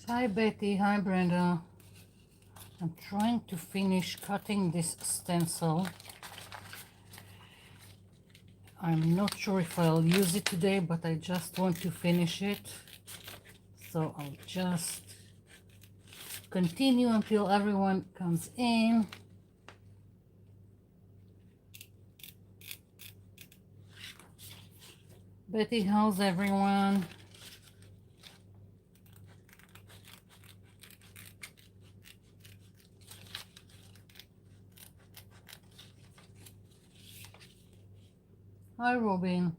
Hi Betty, hi Brenda. I'm trying to finish cutting this stencil. I'm not sure if I'll use it today, but I just want to finish it. So I'll just continue until everyone comes in. Betty, how's everyone? Hi Robin.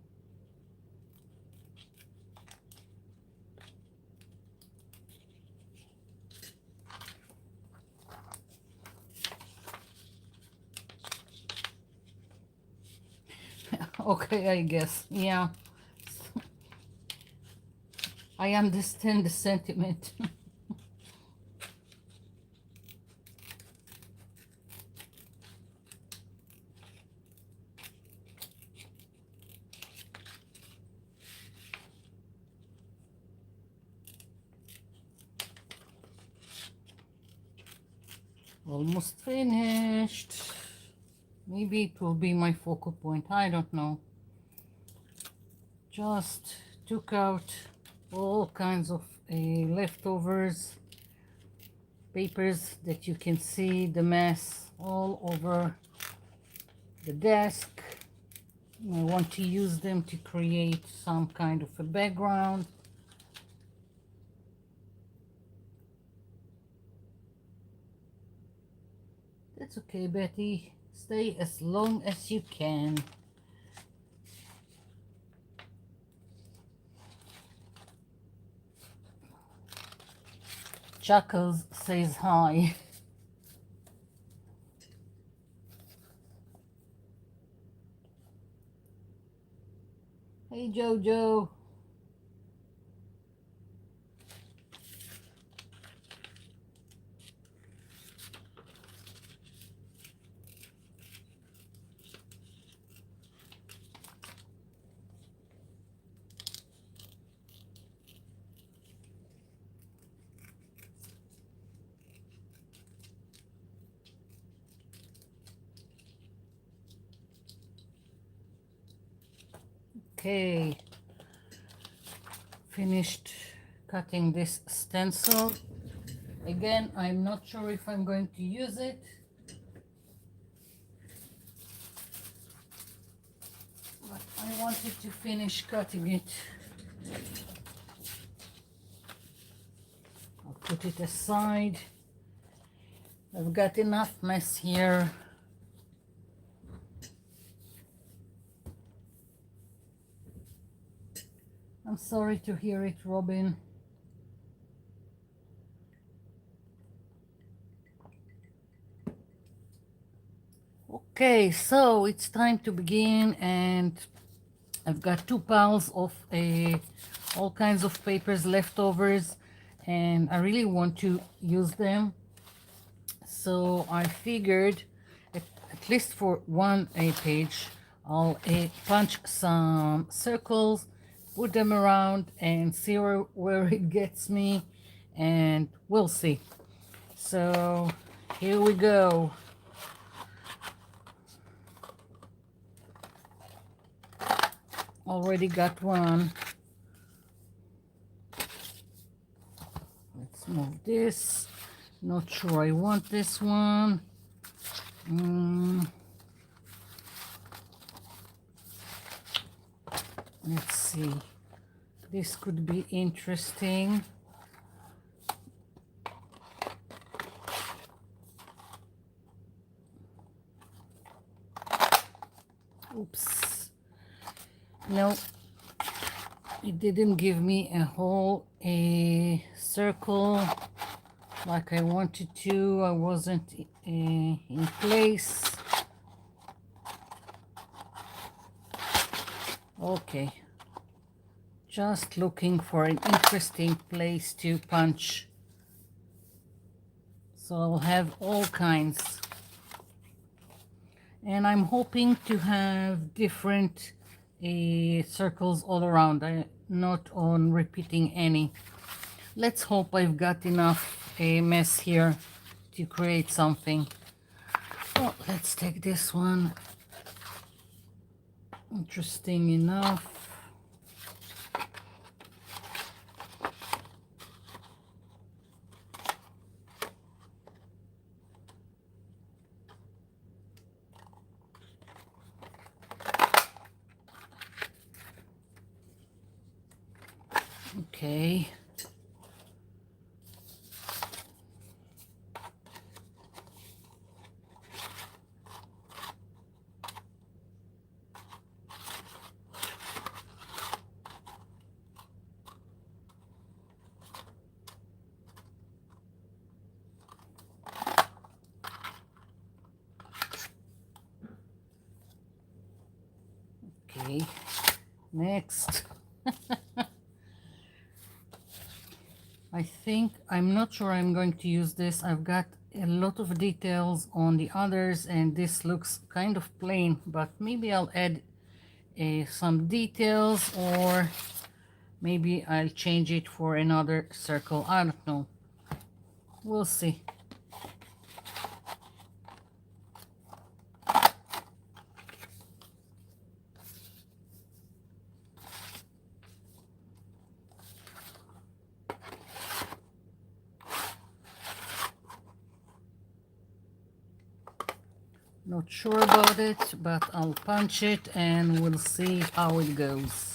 Okay, I guess. Yeah, I understand the sentiment. Almost finished. Maybe it will be my focal point. I don't know. Just took out all kinds of leftovers papers that you can see the mess all over the desk. I want to use them to create some kind of a background. That's okay, Betty. Stay as long as you can. Chuckles says hi. Hey, Jojo. Okay, finished cutting this stencil. Again, I'm not sure if I'm going to use it, but I wanted to finish cutting it. I'll put it aside. I've got enough mess here. I'm sorry to hear it, Robin. Okay, so it's time to begin, and I've got 2 piles of all kinds of papers leftovers, and I really want to use them. So I figured at least for one page, I'll punch some circles, put them around, and see where it gets me, and we'll see. So here we go. Already got one. Let's move this. Not sure I want this one. Let's see. This could be interesting. Oops. No, it didn't give me a whole circle like I wanted to. I wasn't in place. Okay, just looking for an interesting place to punch. So I'll have all kinds. And I'm hoping to have different circles all around. I'm not on repeating any. Let's hope I've got enough a mess here to create something. Well, let's take this one. Interesting enough. Okay. Okay. Next. I'm not sure I'm going to use this. I've got a lot of details on the others and this looks kind of plain, but maybe I'll add some details, or maybe I'll change it for another circle. I don't know. We'll see. Not sure about it, but I'll punch it and we'll see how it goes.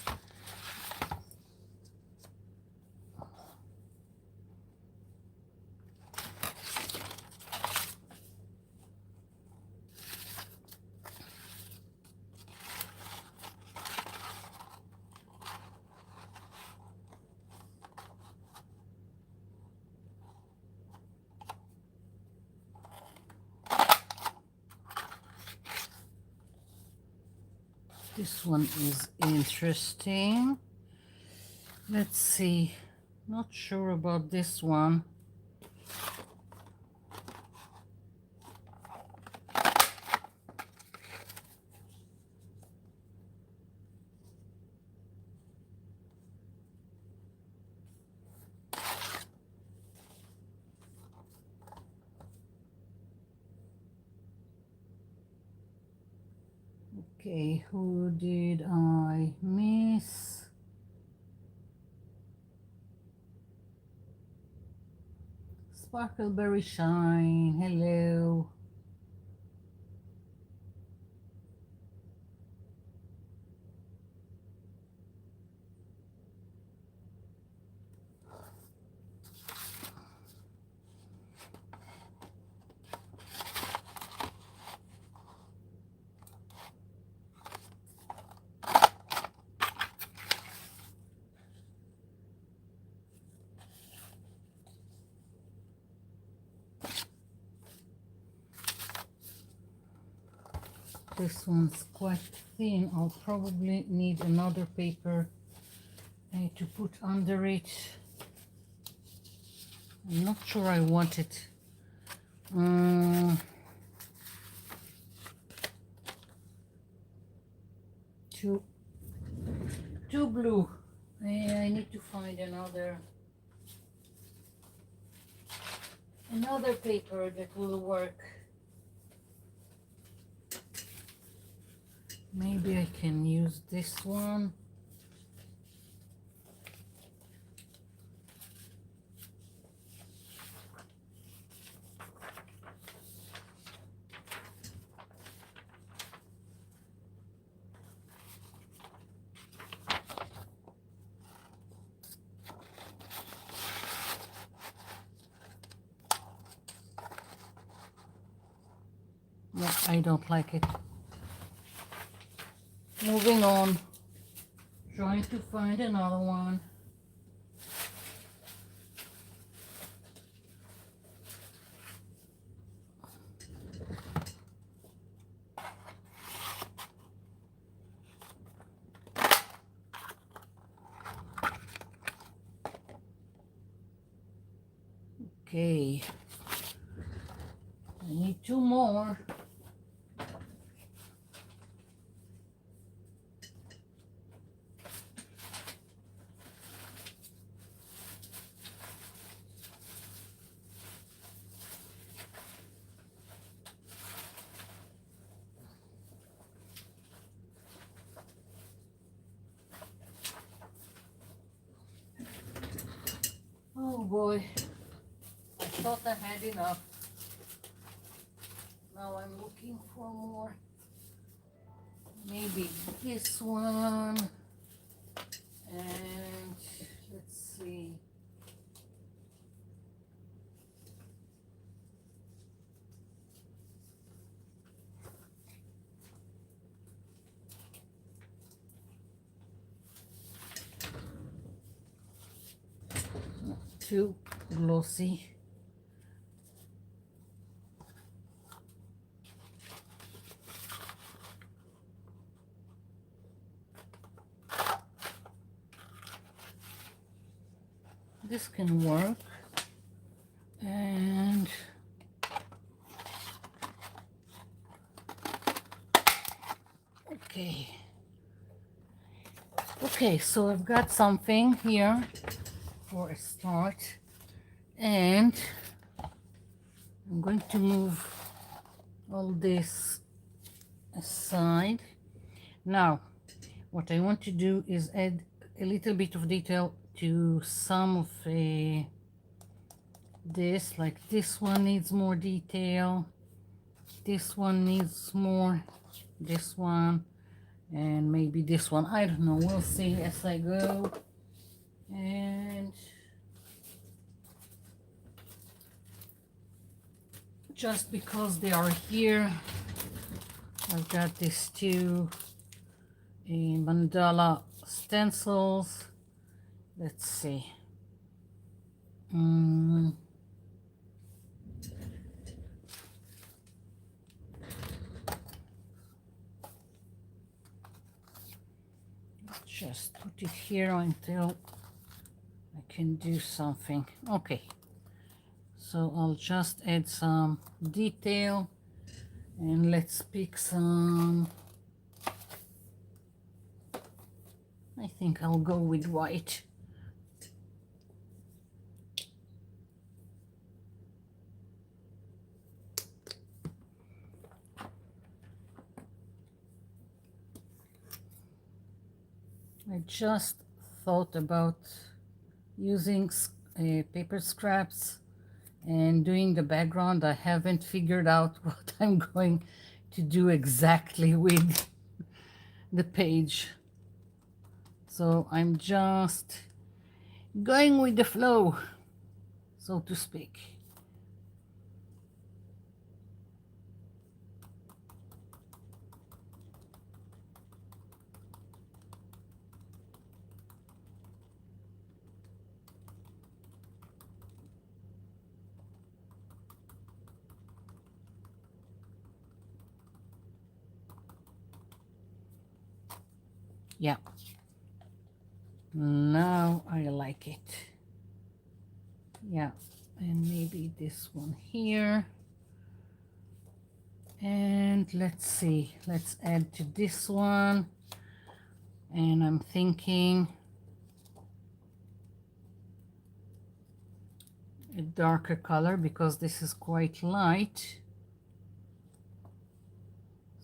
This one is interesting. Let's see. Not sure about this one. Okay, who did I miss? Sparkleberry Shine, hello. This one's quite thin. I'll probably need another paper to put under it. I'm not sure I want it. Too blue. I need to find another paper that will work. Maybe I can use this one. No, I don't like it. Moving on. Trying to find another one. Okay. I need two more. boy, I thought I had enough. Now I'm looking for more. Maybe this one. And let's see. Too glossy. This can work. And okay, so I've got something here for a start, and I'm going to move all this aside. Now what I want to do is add a little bit of detail to some of this, like this one needs more detail, this one needs more, this one, and maybe this one. I don't know, we'll see as I go. And just because they are here, I've got these two mandala stencils. Let's see. Just put it here until I can do something. Okay, so I'll just add some detail, and let's pick some. I think I'll go with white. I just thought about using paper scraps and doing the background. I haven't figured out what I'm going to do exactly with the page. So I'm just going with the flow, so to speak. Yeah, now I like it. Yeah, and maybe this one here. And let's see, let's add to this one. And I'm thinking a darker color because this is quite light.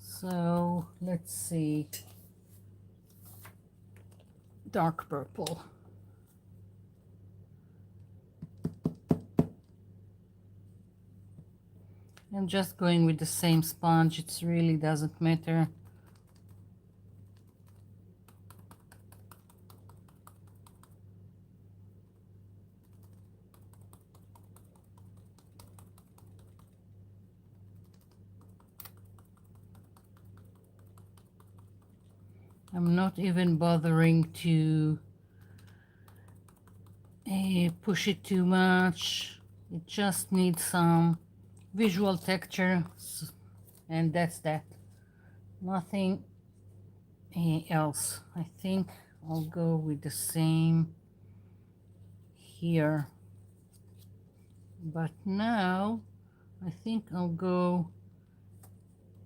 So let's see, dark purple. I'm just going with the same sponge, it really doesn't matter. I'm not even bothering to push it too much. It just needs some visual texture, and that's that. Nothing else. I think I'll go with the same here. But now I think I'll go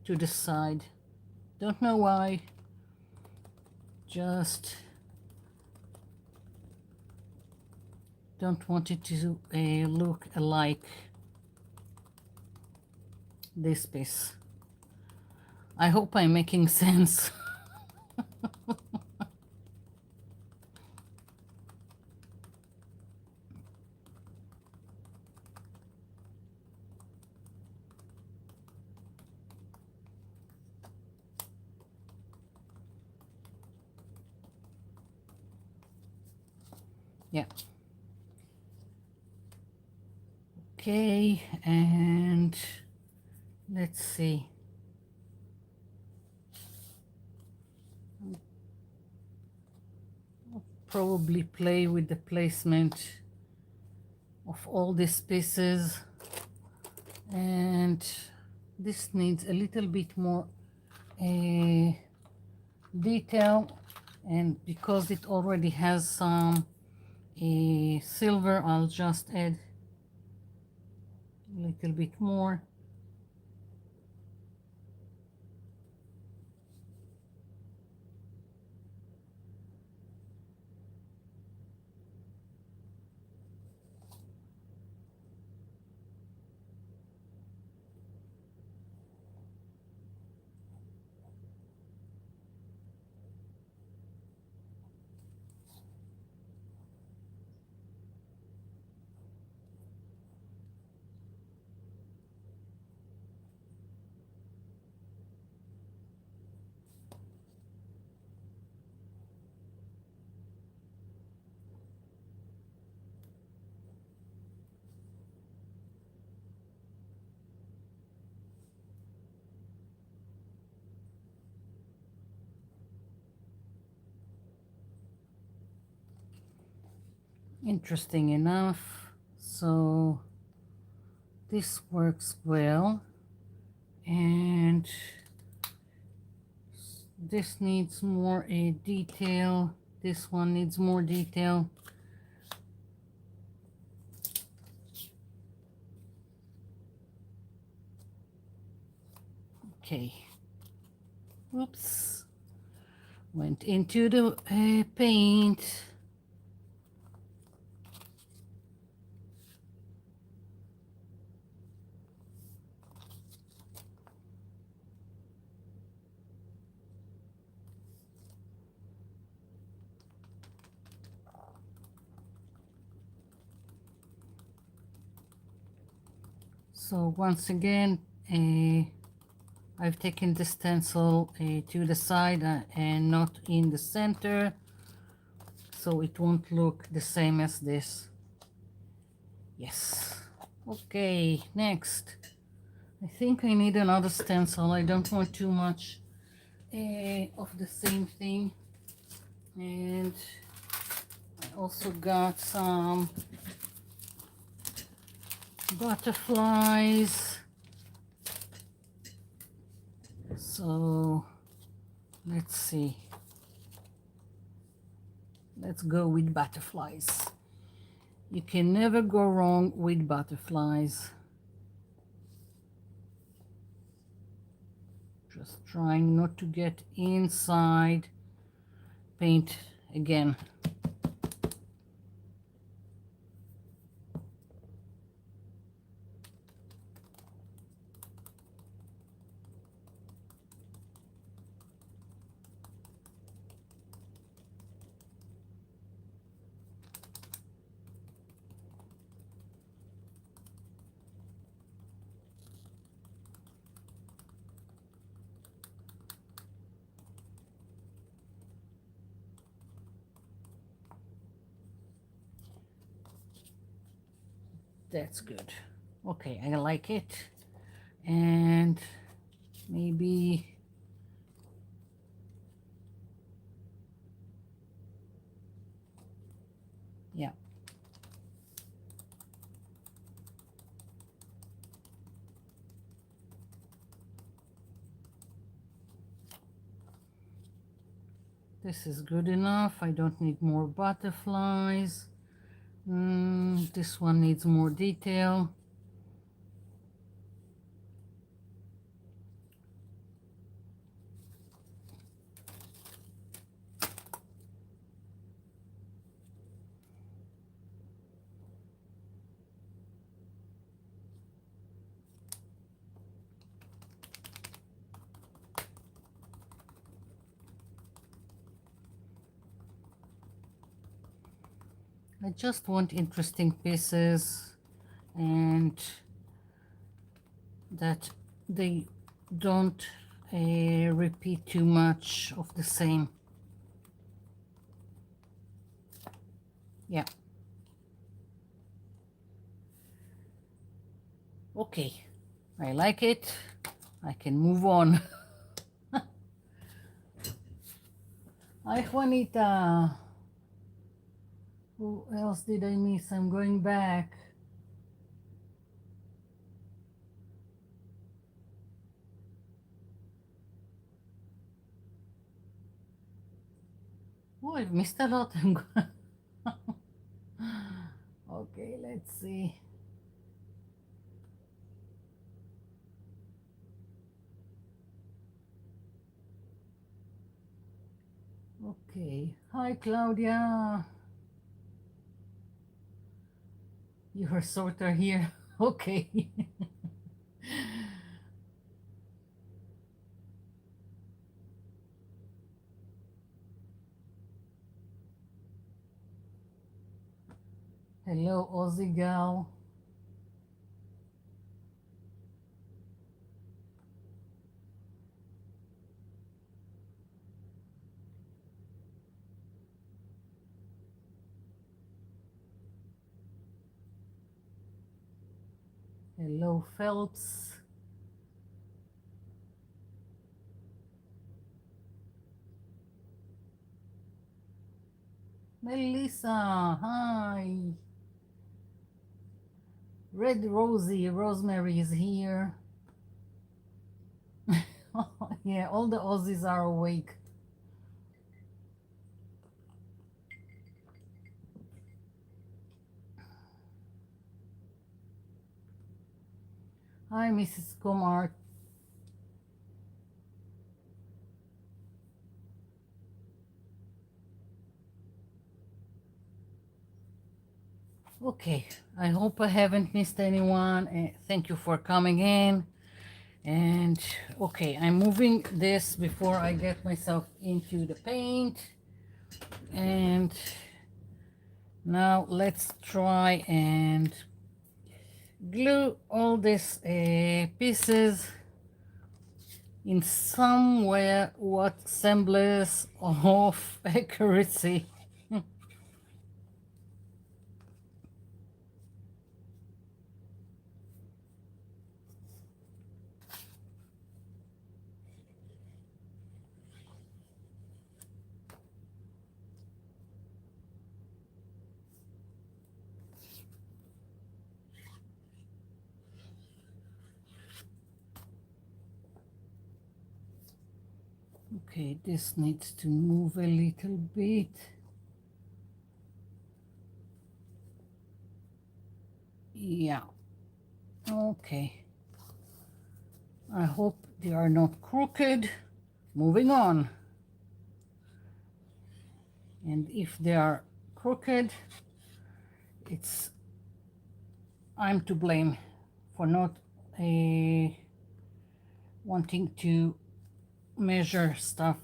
to the side. Don't know why. Just don't want it to look alike this piece. I hope I'm making sense. Yeah. Okay, and let's see. I'll probably play with the placement of all these pieces, and this needs a little bit more detail, and because it already has some silver, I'll just add a little bit more. Interesting enough. So this works well, and this needs more detail. This one needs more detail. Okay. Oops. Went into the paint. So once again, I've taken the stencil to the side and not in the center, so it won't look the same as this. Yes. Okay, next. I think I need another stencil. I don't want too much of the same thing. And I also got some butterflies. So let's see. Let's go with butterflies. You can never go wrong with butterflies. Just trying not to get inside paint again. That's good. Okay, I like it. And maybe yeah. This is good enough. I don't need more butterflies. This one needs more detail. I just want interesting pieces and that they don't repeat too much of the same. Yeah, Okay, I like it. I can move on. Hi, Juanita. Who else did I miss? I'm going back. Oh, I've missed a lot. Okay, let's see. Okay. Hi, Claudia. You're sorter here. Okay. Hello, Aussie gal. Hello, Phelps. Melissa, hi. Red Rosie, Rosemary is here. Yeah, all the Aussies are awake. Hi, Mrs. Kumar. Okay, I hope I haven't missed anyone. Thank you for coming in. And okay, I'm moving this before I get myself into the paint. And now let's try and glue all these pieces in somewhere what semblance of accuracy. Okay, this needs to move a little bit. Yeah, okay. I hope they are not crooked. Moving on. And if they are crooked, it's I'm to blame for not wanting to measure stuff.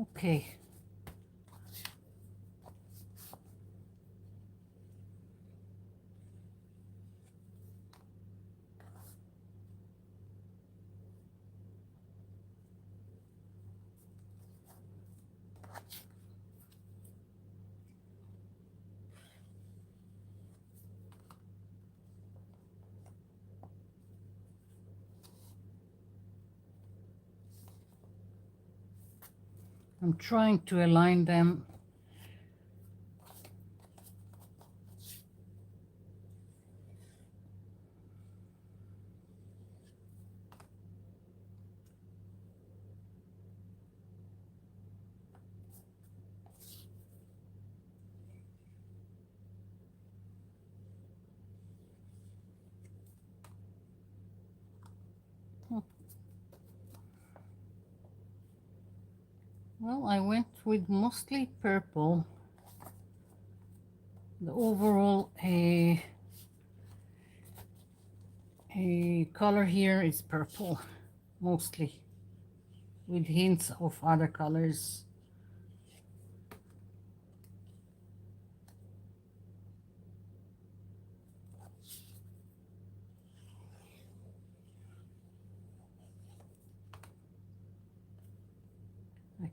Okay. I'm trying to align them. Well, I went with mostly purple. The overall a color here is purple, mostly, with hints of other colors.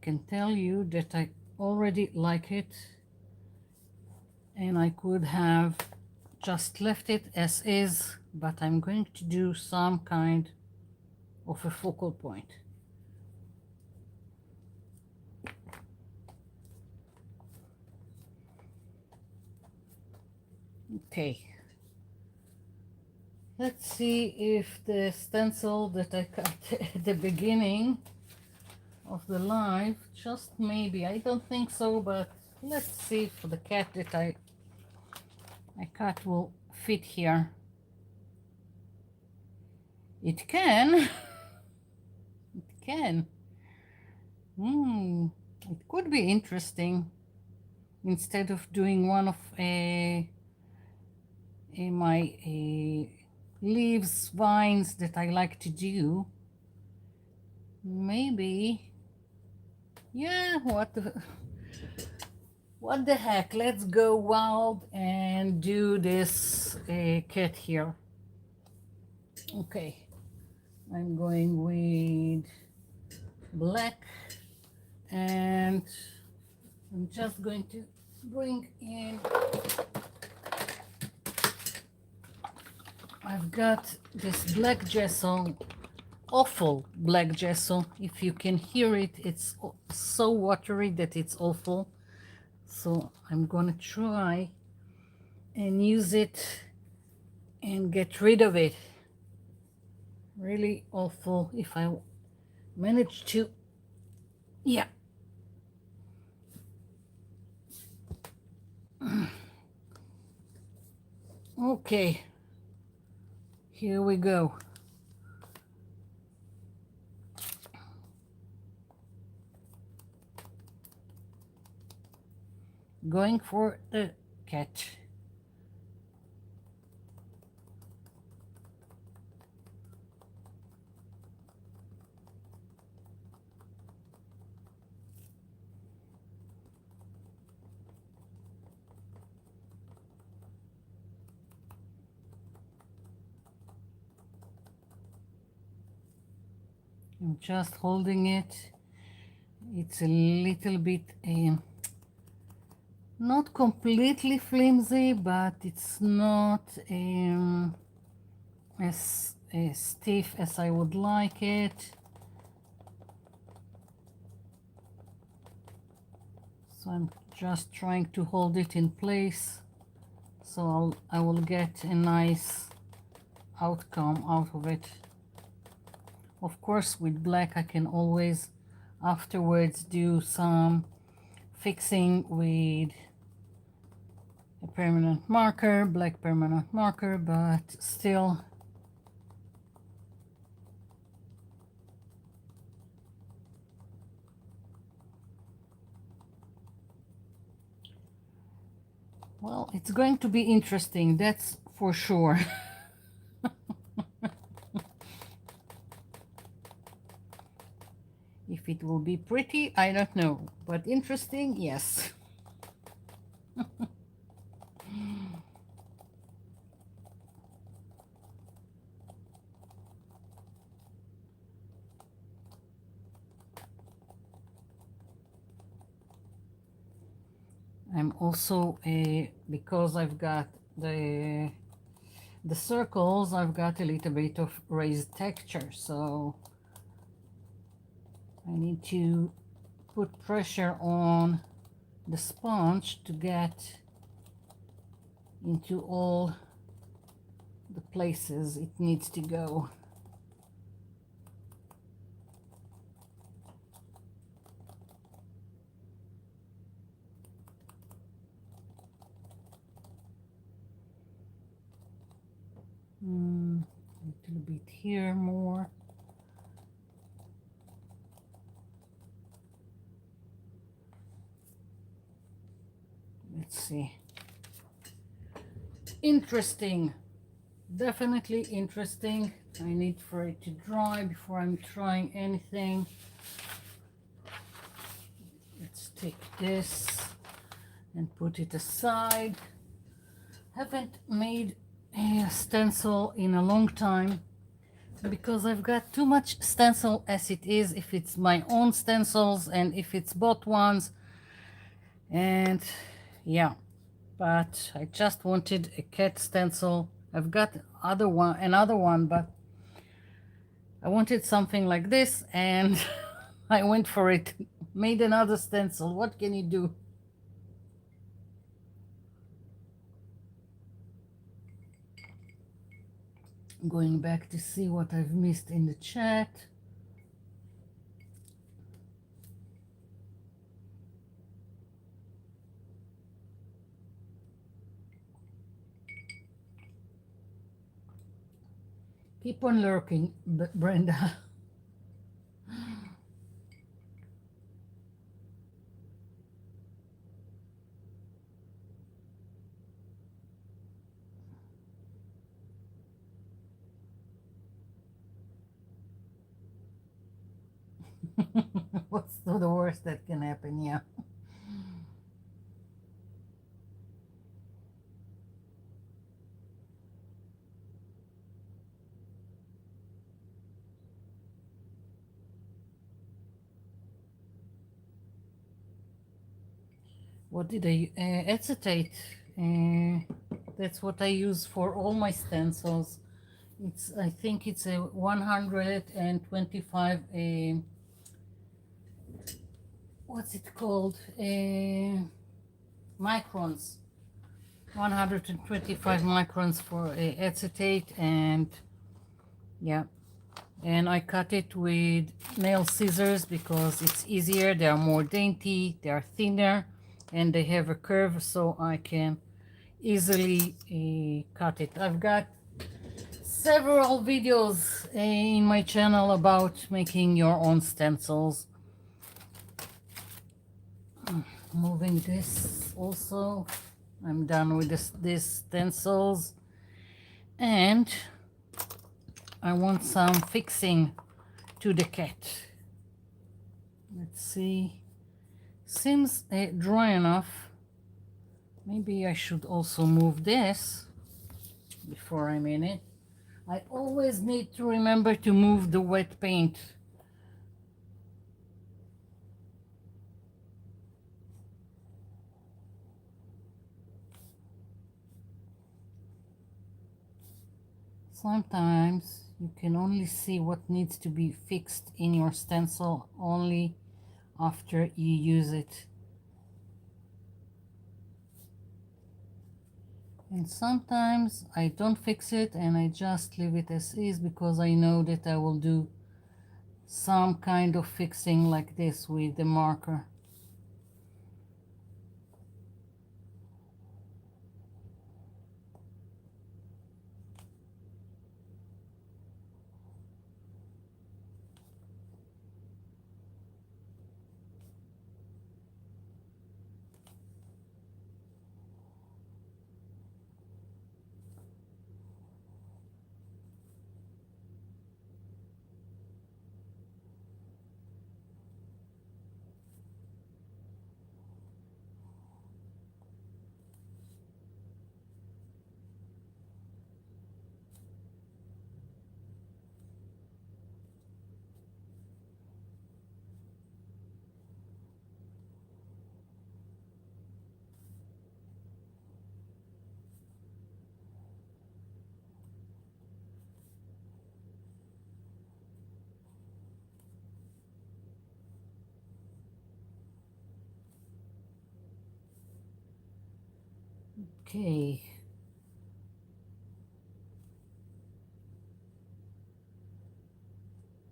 can tell you that I already like it, and I could have just left it as is, but I'm going to do some kind of a focal point. Okay, let's see if the stencil that I cut at the beginning of the live, just maybe, I don't think so, but let's see if the cat that I cut will fit here. It can. It can. It could be interesting. Instead of doing one of my leaves, vines that I like to do, maybe, yeah, what the heck, let's go wild and do this cat here. Okay, I'm going with black, and I'm just going to bring in, I've got this black gesso, awful black gesso. If you can hear it, it's so watery that it's awful. So I'm gonna try and use it and get rid of it. Really awful. If I manage to, yeah. Okay, here we go. Going for the cat. I'm just holding it. It's a little bit not completely flimsy, but it's not as stiff as I would like it. So I'm just trying to hold it in place, so I will get a nice outcome out of it. Of course, with black I can always afterwards do some fixing with a permanent marker, black permanent marker, but still well, it's going to be interesting, that's for sure. If it will be pretty, I don't know, but interesting, yes. I'm also because I've got the circles, I've got a little bit of raised texture, so I need to put pressure on the sponge to get into all the places it needs to go. A little bit here more. Let's see. Interesting. Definitely interesting. I need for it to dry before I'm trying anything. Let's take this and put it aside. Haven't made a stencil in a long time, because I've got too much stencil as it is, if it's my own stencils and if it's bought ones. And yeah, but I just wanted a cat stencil. I've got another one, but I wanted something like this, and I went for it. Made another stencil. What can you do? Going back to see what I've missed in the chat. Keep on lurking, Brenda. What's the worst that can happen? Yeah. What did I acetate? That's what I use for all my stencils. I think it's a 125 what's it called? Microns. 125 microns for acetate, and yeah, and I cut it with nail scissors because it's easier. They are more dainty, they are thinner, and they have a curve, so I can easily cut it. I've got several videos in my channel about making your own stencils. Moving this also. I'm done with these stencils, and I want some fixing to the cat. Let's see. Seems dry enough. Maybe I should also move this before I'm in it. I always need to remember to move the wet paint. Sometimes you can only see what needs to be fixed in your stencil only after you use it. And sometimes I don't fix it and I just leave it as is because I know that I will do some kind of fixing like this with the marker. Okay.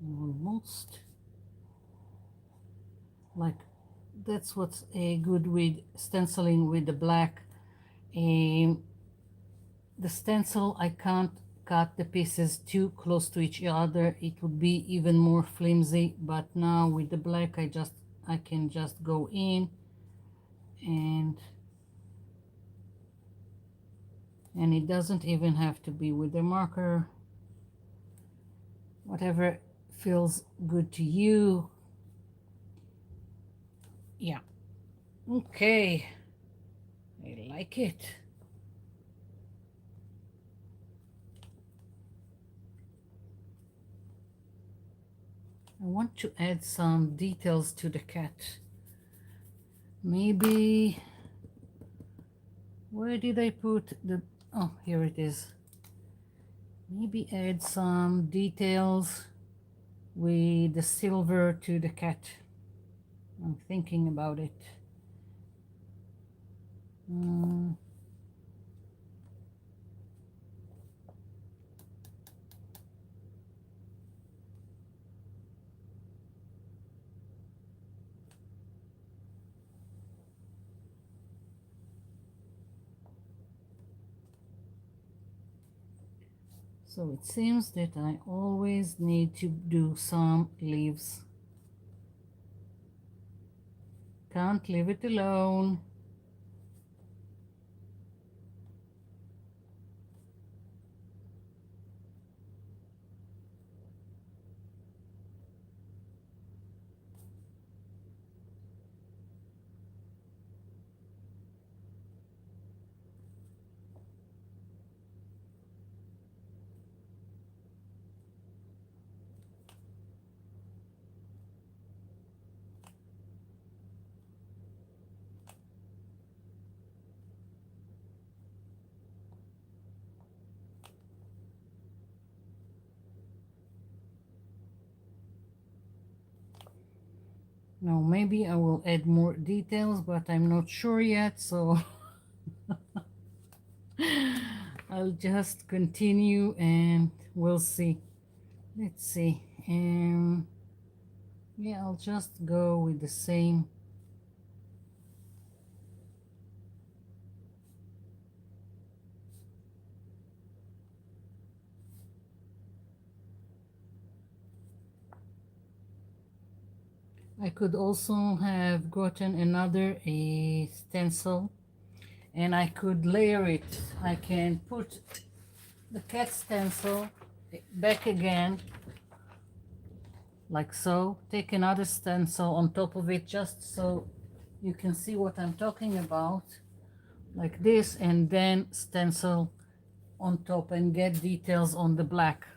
Almost. Like, that's what's good with stenciling with the black. The stencil, I can't cut the pieces too close to each other. It would be even more flimsy, but now with the black I can just go in and it doesn't even have to be with the marker. Whatever feels good to you. Yeah. Okay. I like it. I want to add some details to the cat. Maybe, where did I put the, oh, here it is. Maybe add some details with the silver to the cat. I'm thinking about it. Mm, so it seems that I always need to do some leaves. Can't leave it alone. Now maybe I will add more details, but I'm not sure yet, so I'll just continue and we'll see. Let's see. Yeah, I'll just go with the same. I could also have gotten another a stencil and I could layer it. I can put the cat stencil back again like so. Take another stencil on top of it just so you can see what I'm talking about, like this, and then stencil on top and get details on the black.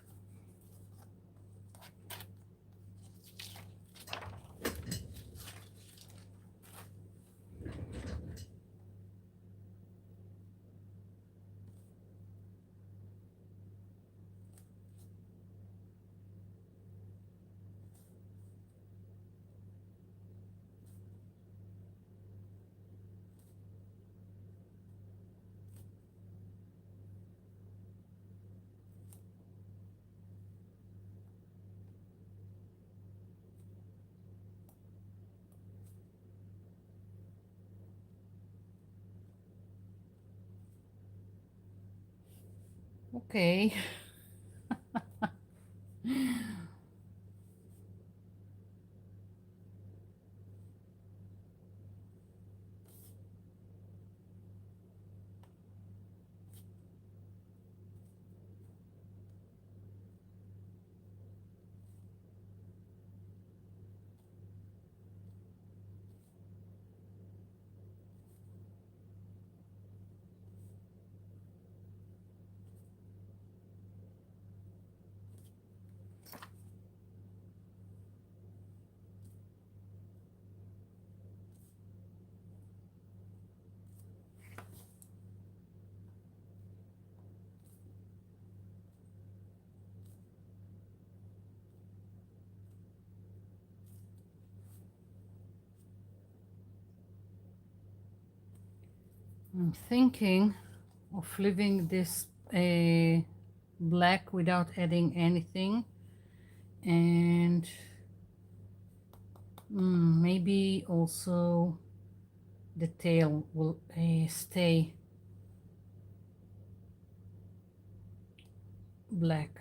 Okay. I'm thinking of leaving this black without adding anything, and maybe also the tail will stay black.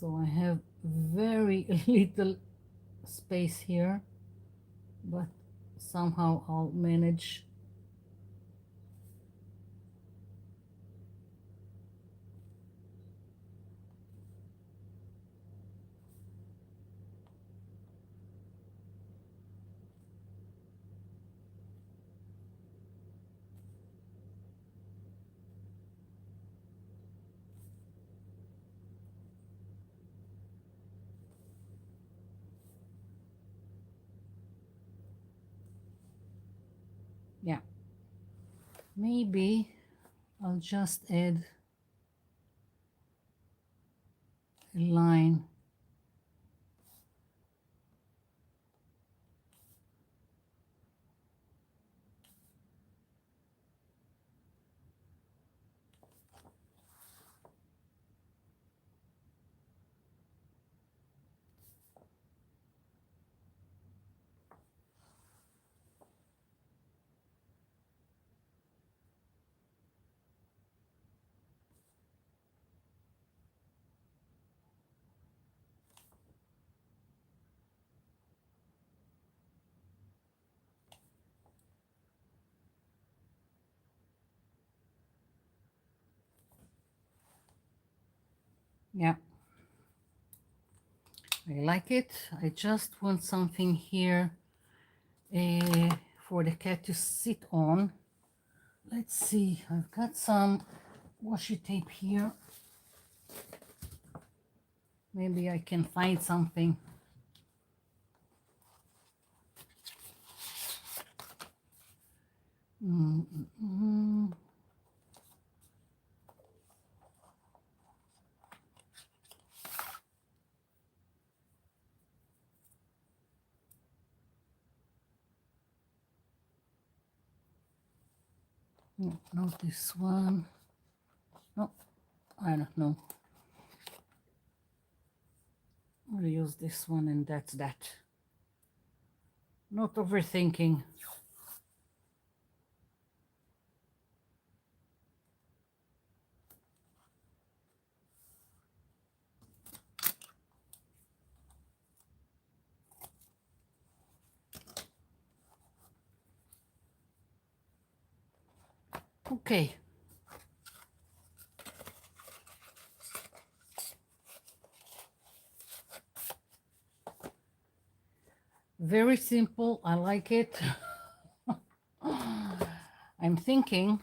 So I have very little space here, but somehow I'll manage. Maybe I'll just add a line. Yeah, I like it. I just want something here for the cat to sit on. Let's see, I've got some washi tape here. Maybe I can find something. No, not this one. No, I don't know. I'll use this one and that's that. Not overthinking. Okay. Very simple. I like it. I'm thinking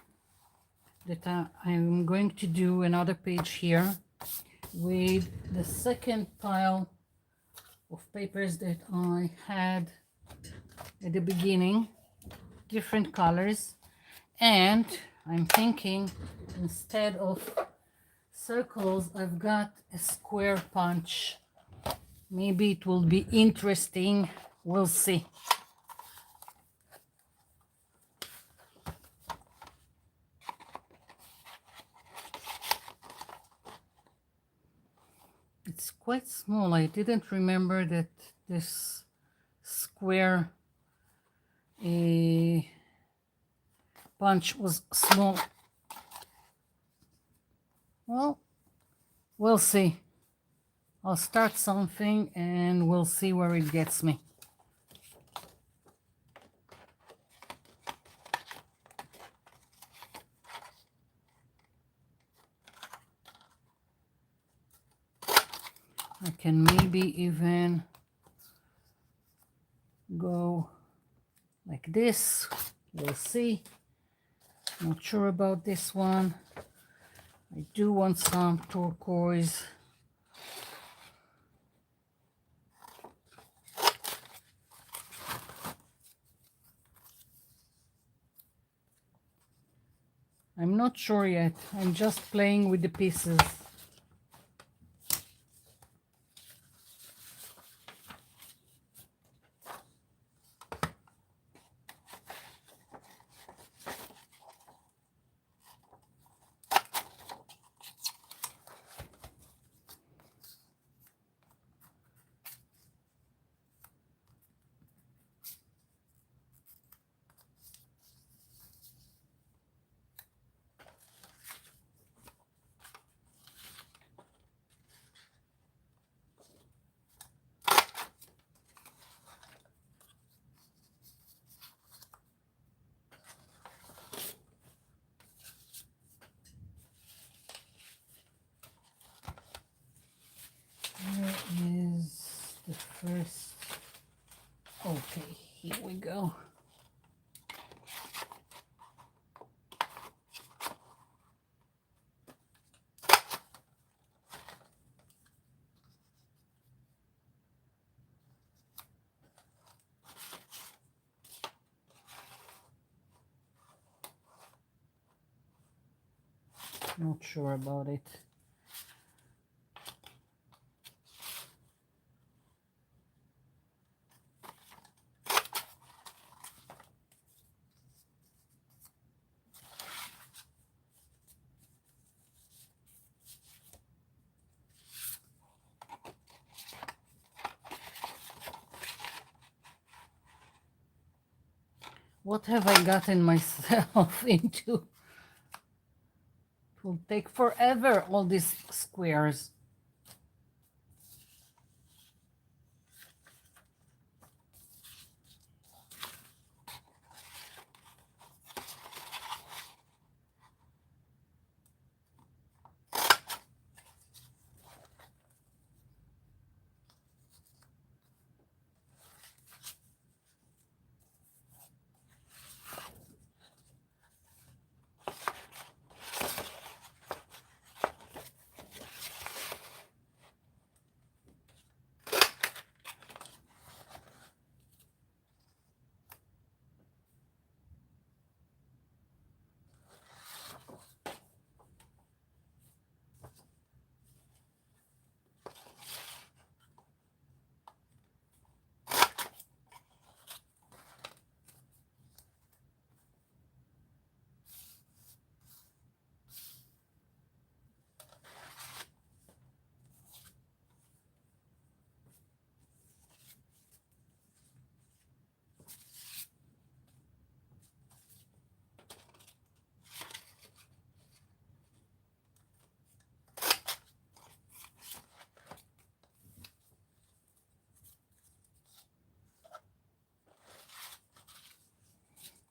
that I'm going to do another page here with the second pile of papers that I had at the beginning, different colors, and I'm thinking instead of circles I've got a square punch. Maybe it will be interesting. We'll see. It's quite small. I didn't remember that this square punch was small. Well, we'll see. I'll start something and we'll see where it gets me. I can maybe even go like this. We'll see. Not sure about this one. I do want some turquoise. I'm not sure yet. I'm just playing with the pieces. Where is the first? Okay, here we go. Not sure about it. What have I gotten myself into? It will take forever, all these squares.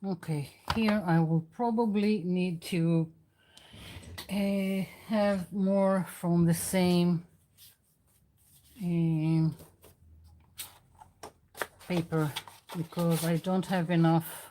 Okay, here I will probably need to have more from the same paper because I don't have enough.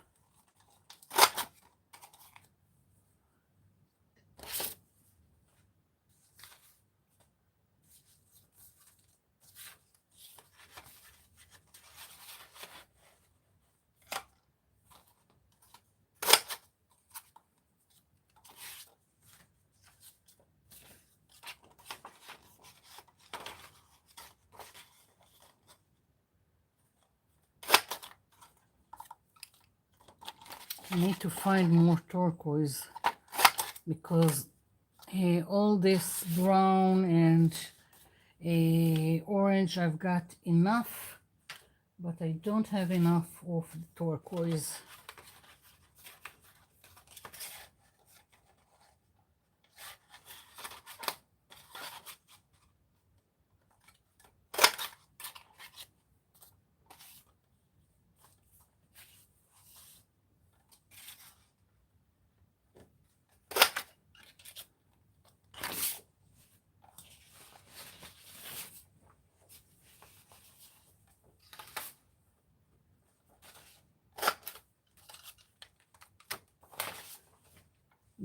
I need to find more turquoise because all this brown and orange I've got enough, but I don't have enough of the turquoise.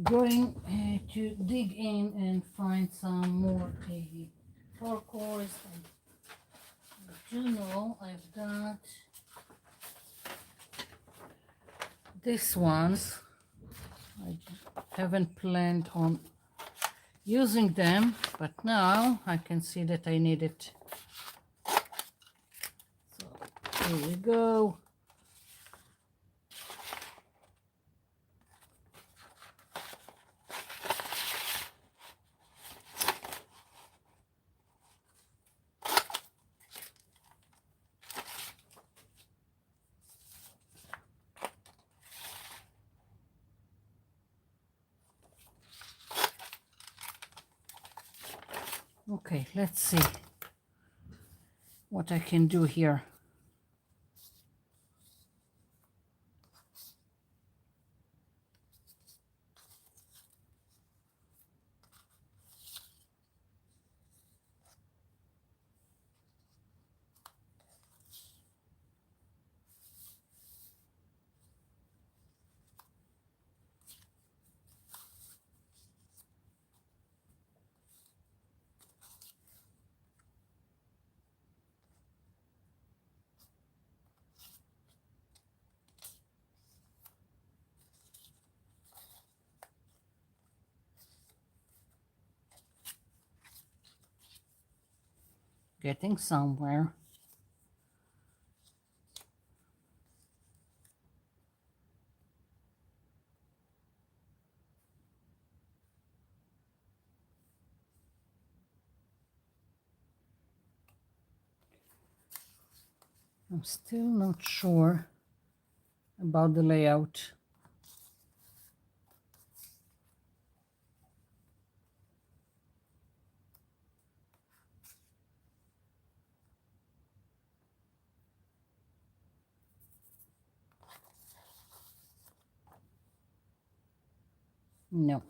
Going to dig in and find some more turquoise. I do know I've got these ones. I haven't planned on using them, but now I can see that I need it. So here we go. Okay, let's see what I can do here. Getting somewhere. I'm still not sure about the layout. No.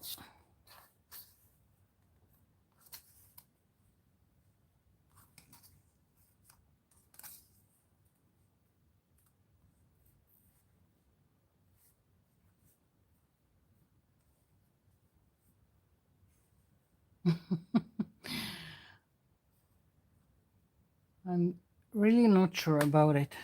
I'm really not sure about it.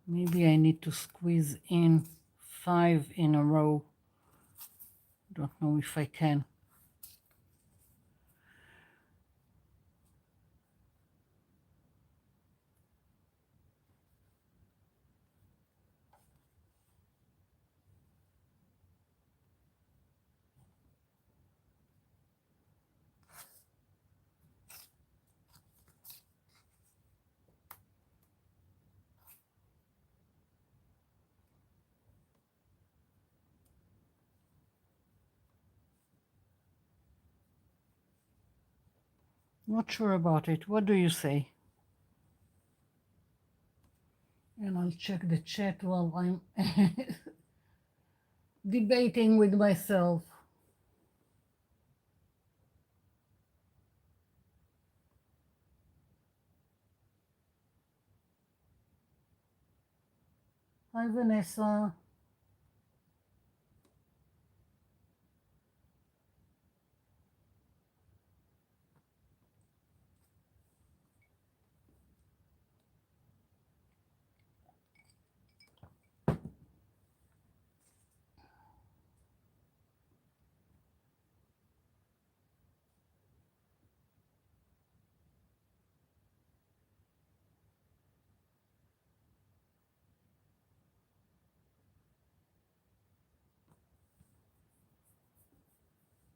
Maybe I need to squeeze in 5 in a row. Don't know if I can. Not sure about it. What do you say? And I'll check the chat while I'm debating with myself. Hi, Vanessa.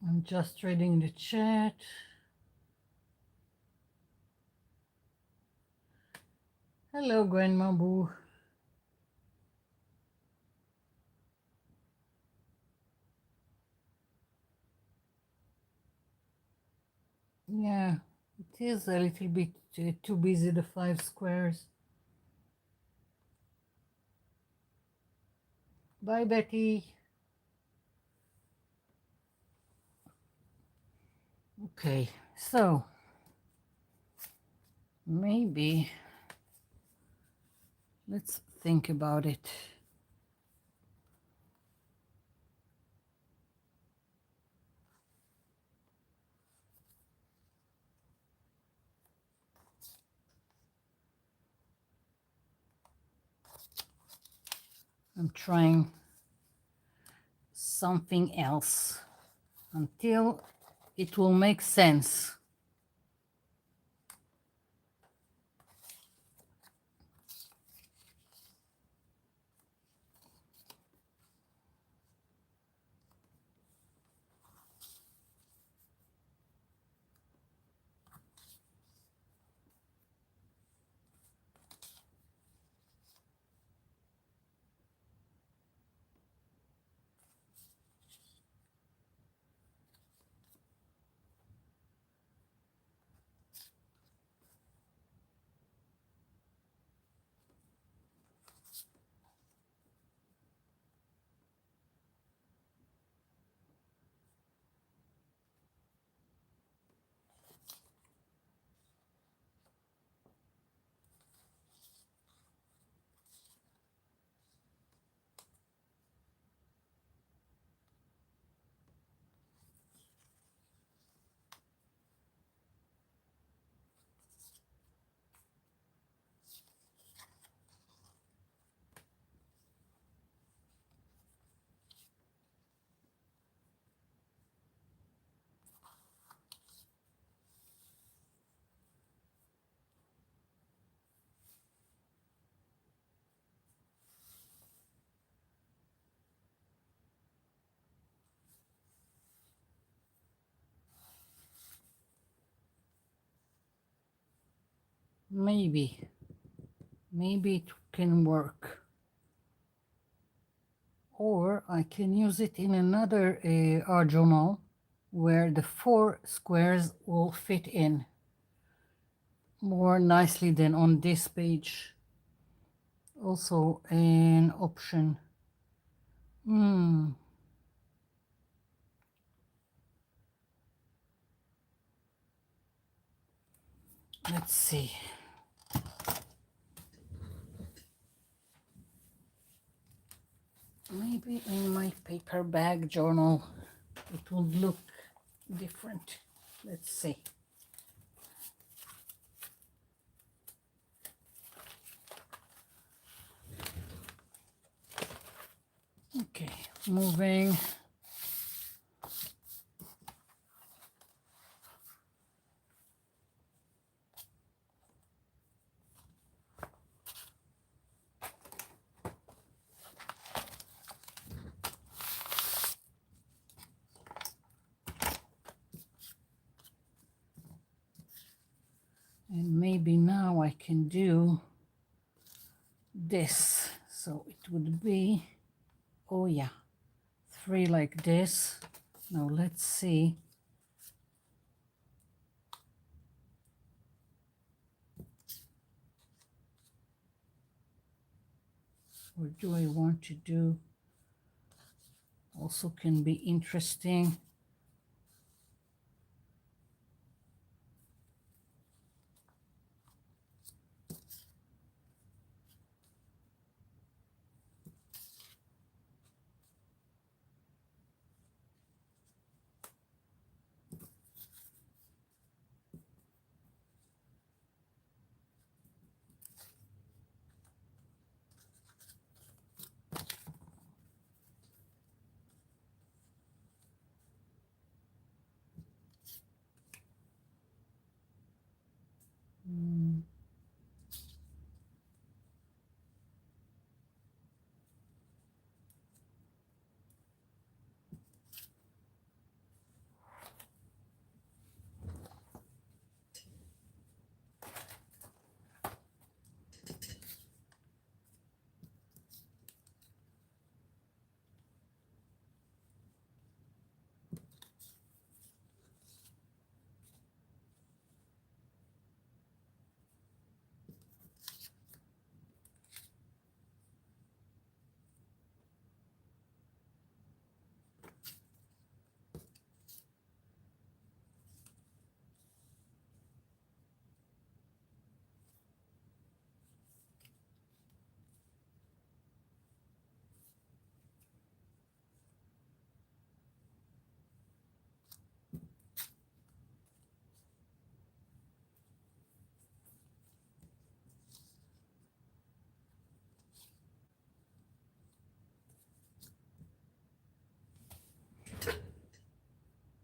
I'm just reading the chat. Hello, Grandma Boo. Yeah, it is a little bit too busy, the 5 squares. Bye, Betty. Okay, so maybe let's think about it. I'm trying something else until it will make sense. Maybe it can work. Or I can use it in another art journal where the 4 squares will fit in more nicely than on this page. Also an option. Let's see. Maybe in my paper bag journal it will look different. Let's see. Okay, moving. And maybe now I can do this. So it would be, oh yeah, 3 like this. Now let's see. What do I want to do? Also can be interesting.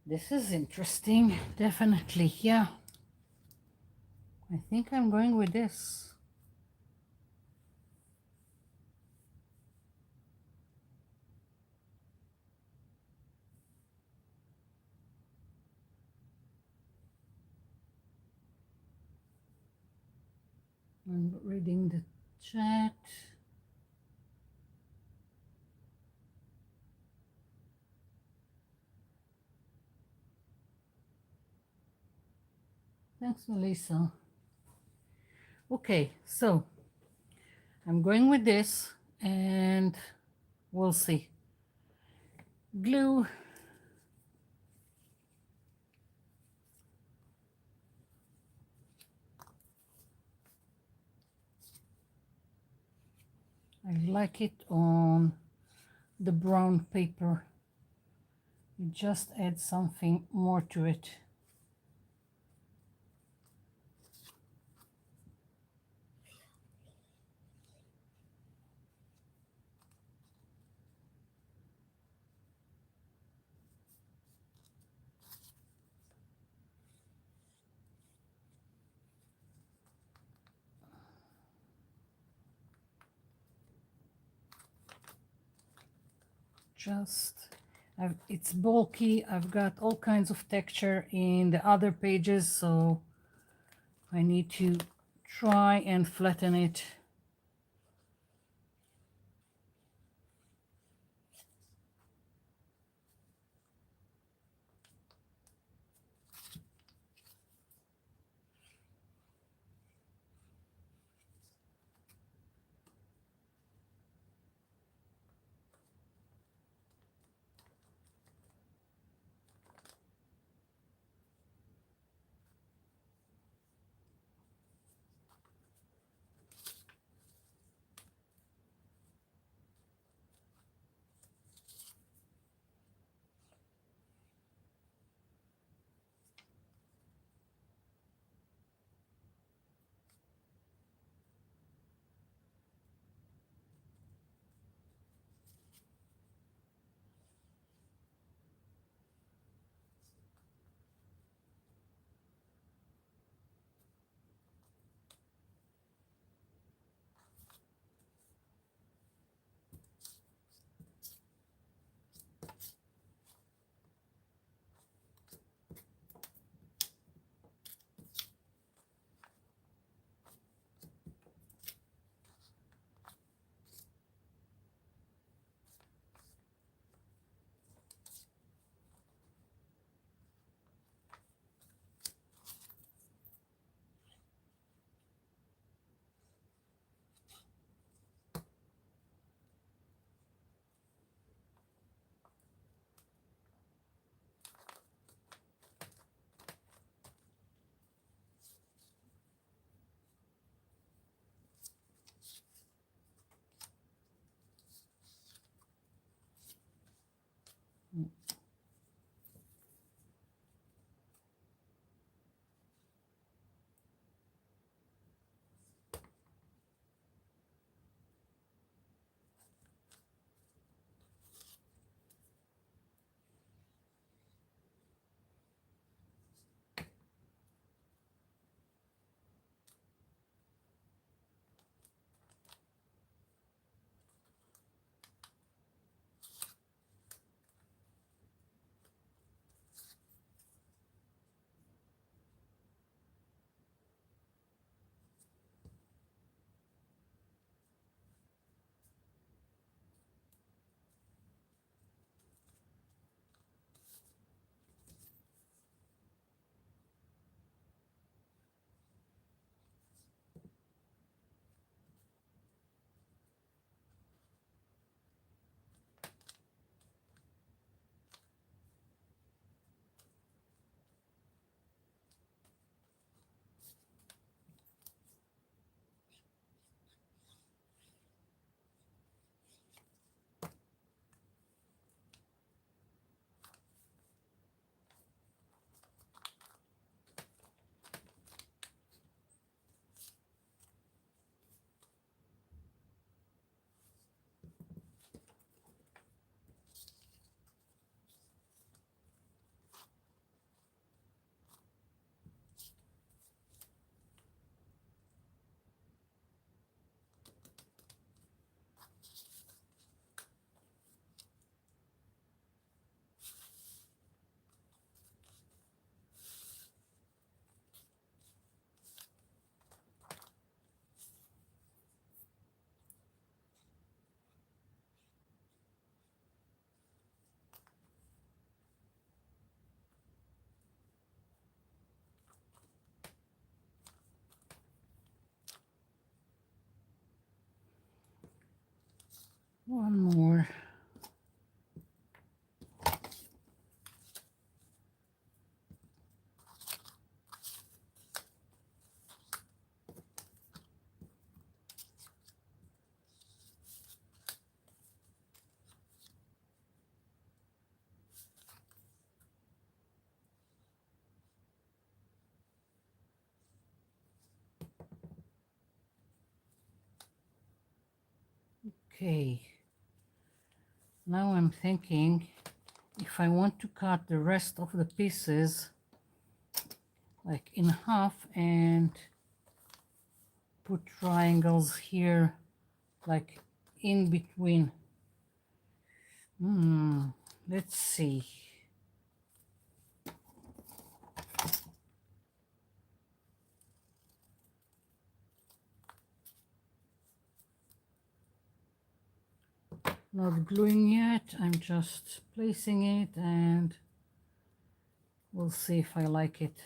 This is interesting, definitely, yeah. I think I'm going with this. I'm reading the chat. Thanks, Melissa. Okay, so I'm going with this and we'll see. Glue. I like it on the brown paper. It just adds something more to it. It's bulky. I've got all kinds of texture in the other pages, so I need to try and flatten it. One more. Okay. Now I'm thinking if I want to cut the rest of the pieces like in half and put triangles here like in between. Let's see. Not gluing yet, I'm just placing it and we'll see if I like it.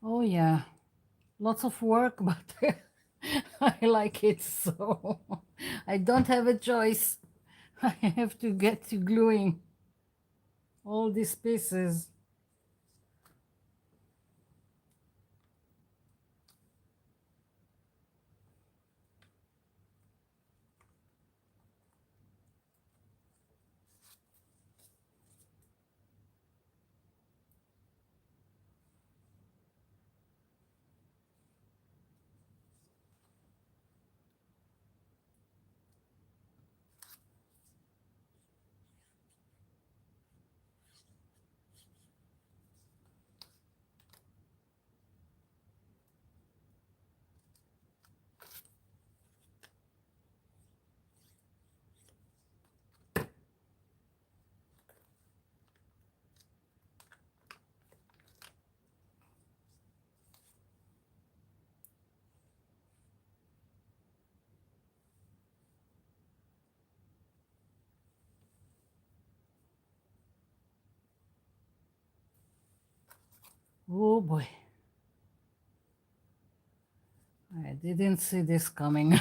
Oh yeah, lots of work, but I like it, so I don't have a choice. I have to get to gluing all these pieces. Oh boy, I didn't see this coming.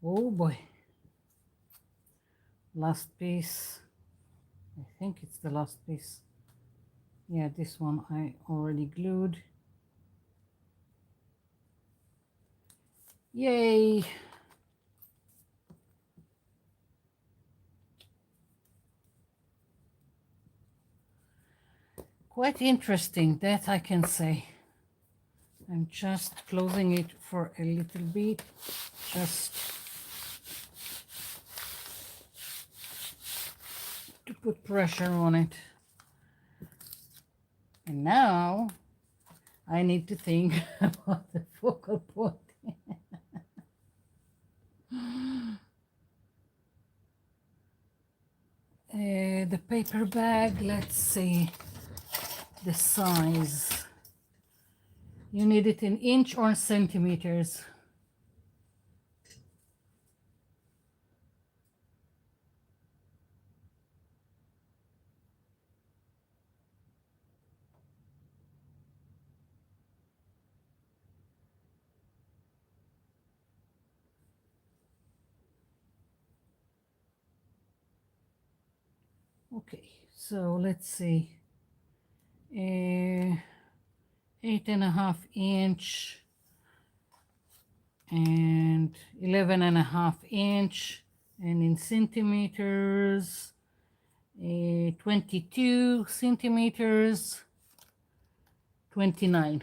Oh boy, last piece. I think it's the last piece. Yeah, this one I already glued. Yay! quite interesting, that I can say. I'm just closing it for a little bit, just to put pressure on it. And now I need to think about the focal point. The paper bag, let's see the size. You need it in inch or centimeters? Okay, so let's see. 8.5 inch and 11.5 inch, and in centimeters, 22 centimeters, 29.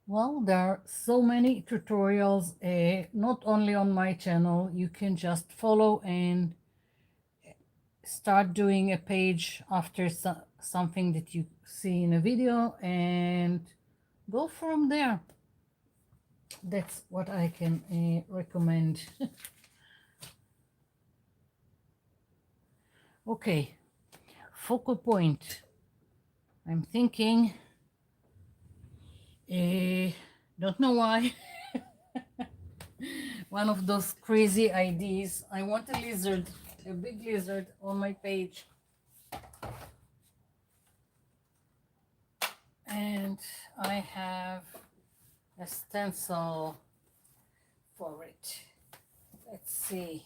Well, there are so many tutorials, not only on my channel. You can just follow and start doing a page after something that you see in a video and go from there. That's what I can recommend. Okay, focal point. I'm thinking, don't know why, one of those crazy ideas. I want a lizard, a big lizard on my page. And I have a stencil for it. Let's see.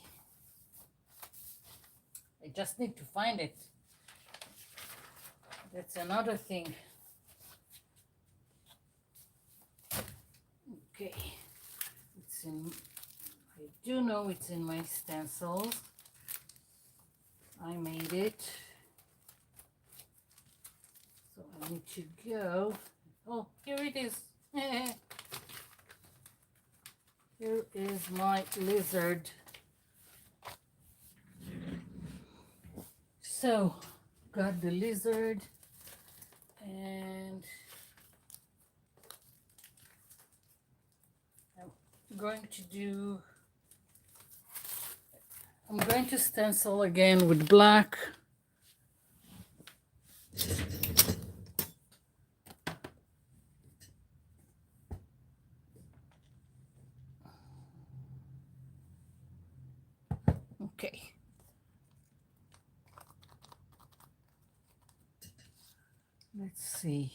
I just need to find it. That's another thing. Okay, it's in, I do know it's in my stencils. I made it. So I need to go. Oh, here it is. Here is my lizard. So, got the lizard, and I'm going to stencil again with black. Okay. Let's see.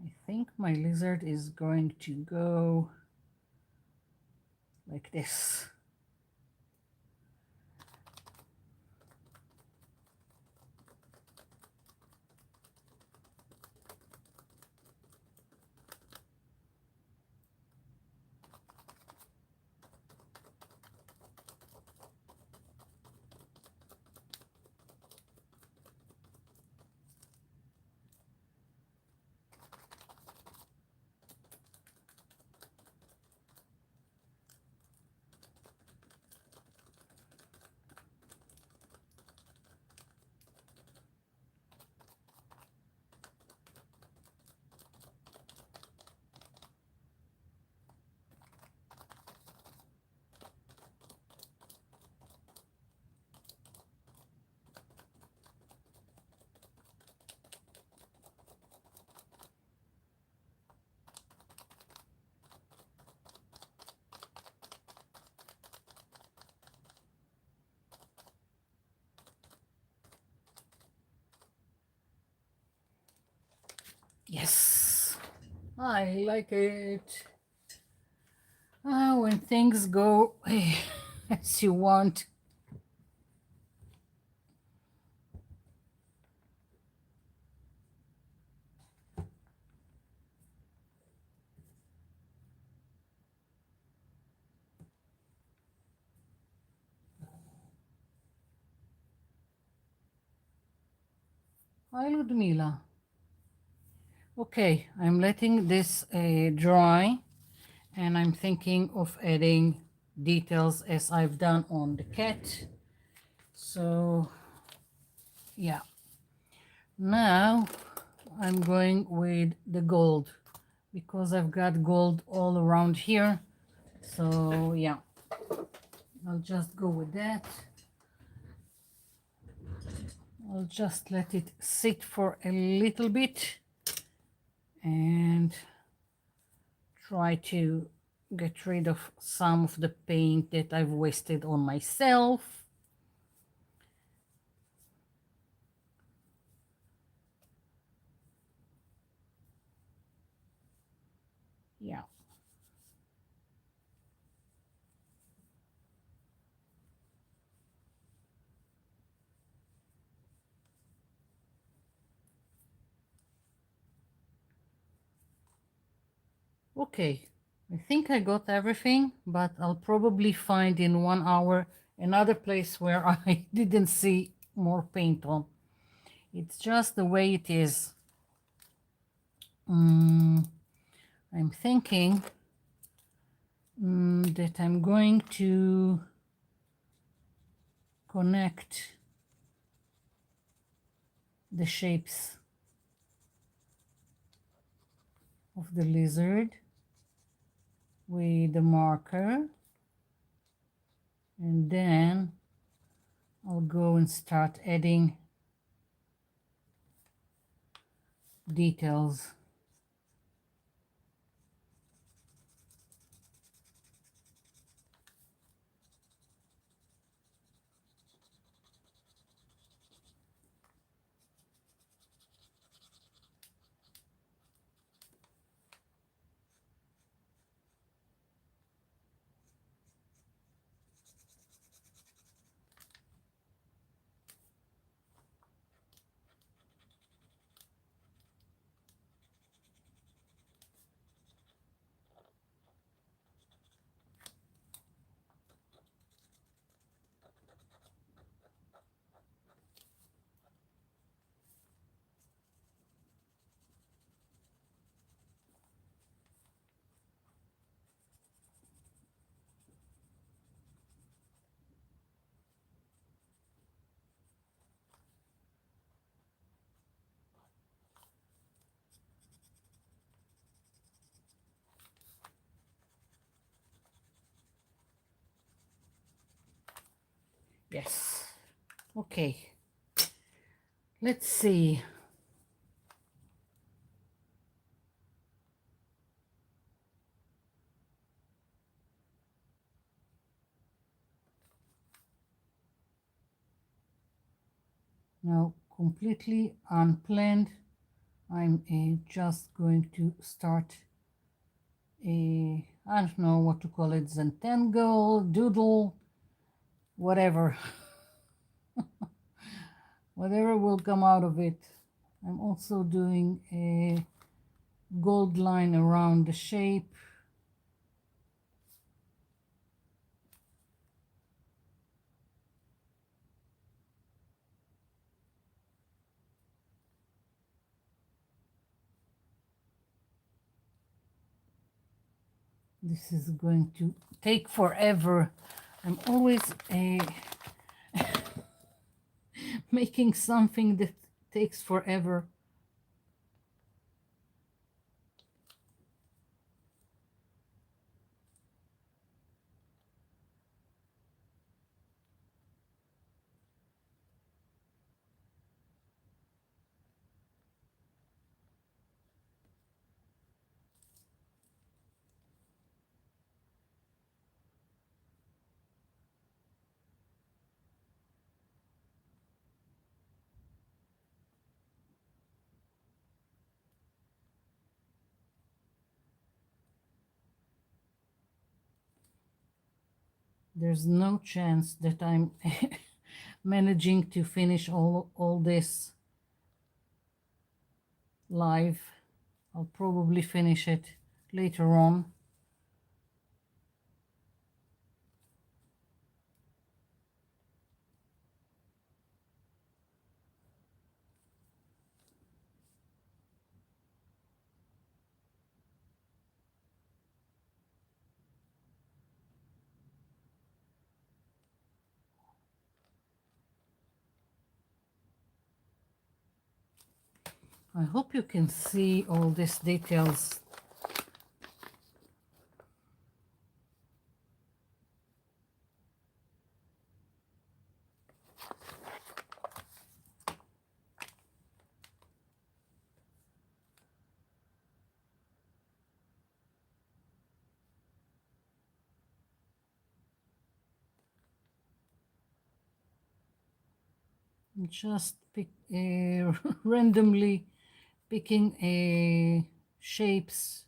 I think my lizard is going to go like this. Yes, I like it. When things go as you want. Hi, Ludmila. Okay, I'm letting this dry, and I'm thinking of adding details as I've done on the cat. So, yeah. Now I'm going with the gold because I've got gold all around here. So, yeah, I'll just go with that. I'll just let it sit for a little bit and try to get rid of some of the paint that I've wasted on myself. Yeah. Okay, I think I got everything, but I'll probably find in 1 hour another place where I didn't see more paint on. It's just the way it is. I'm thinking that I'm going to connect the shapes of the lizard with the marker, and then I'll go and start adding details. Yes. Okay. Let's see. Now, completely unplanned, I'm just going to start a, I don't know what to call it, Zentangle, Doodle, whatever. Whatever will come out of it. I'm also doing a gold line around the shape. This is going to take forever. I'm always making something that takes forever. There's no chance that I'm managing to finish all this live. I'll probably finish it later on. I hope you can see all these details. Just pick randomly picking shapes.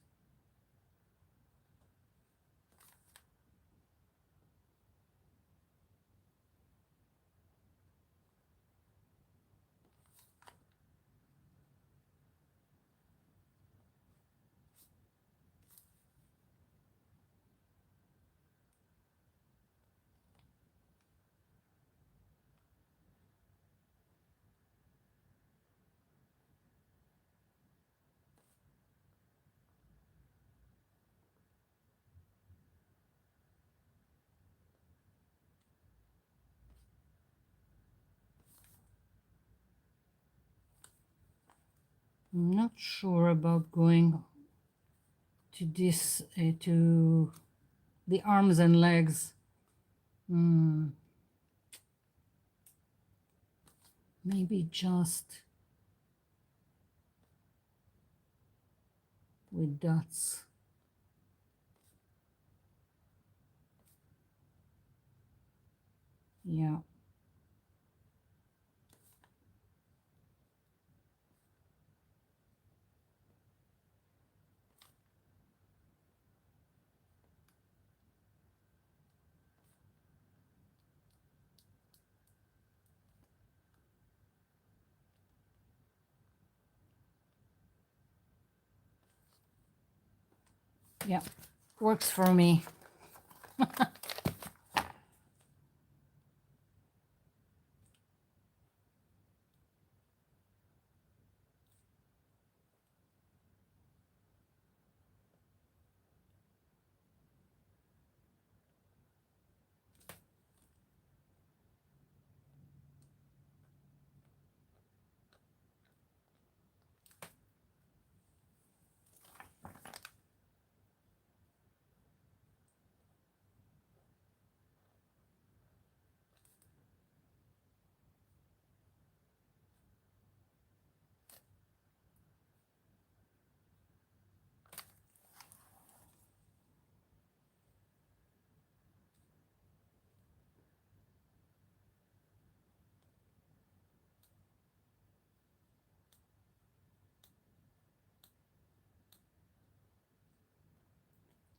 I'm not sure about going to this to the arms and legs. Maybe just with dots. Yeah. Yeah, works for me.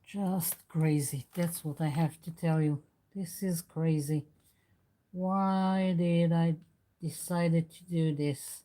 Just crazy. That's what I have to tell you. This is crazy. Why did I decided to do this?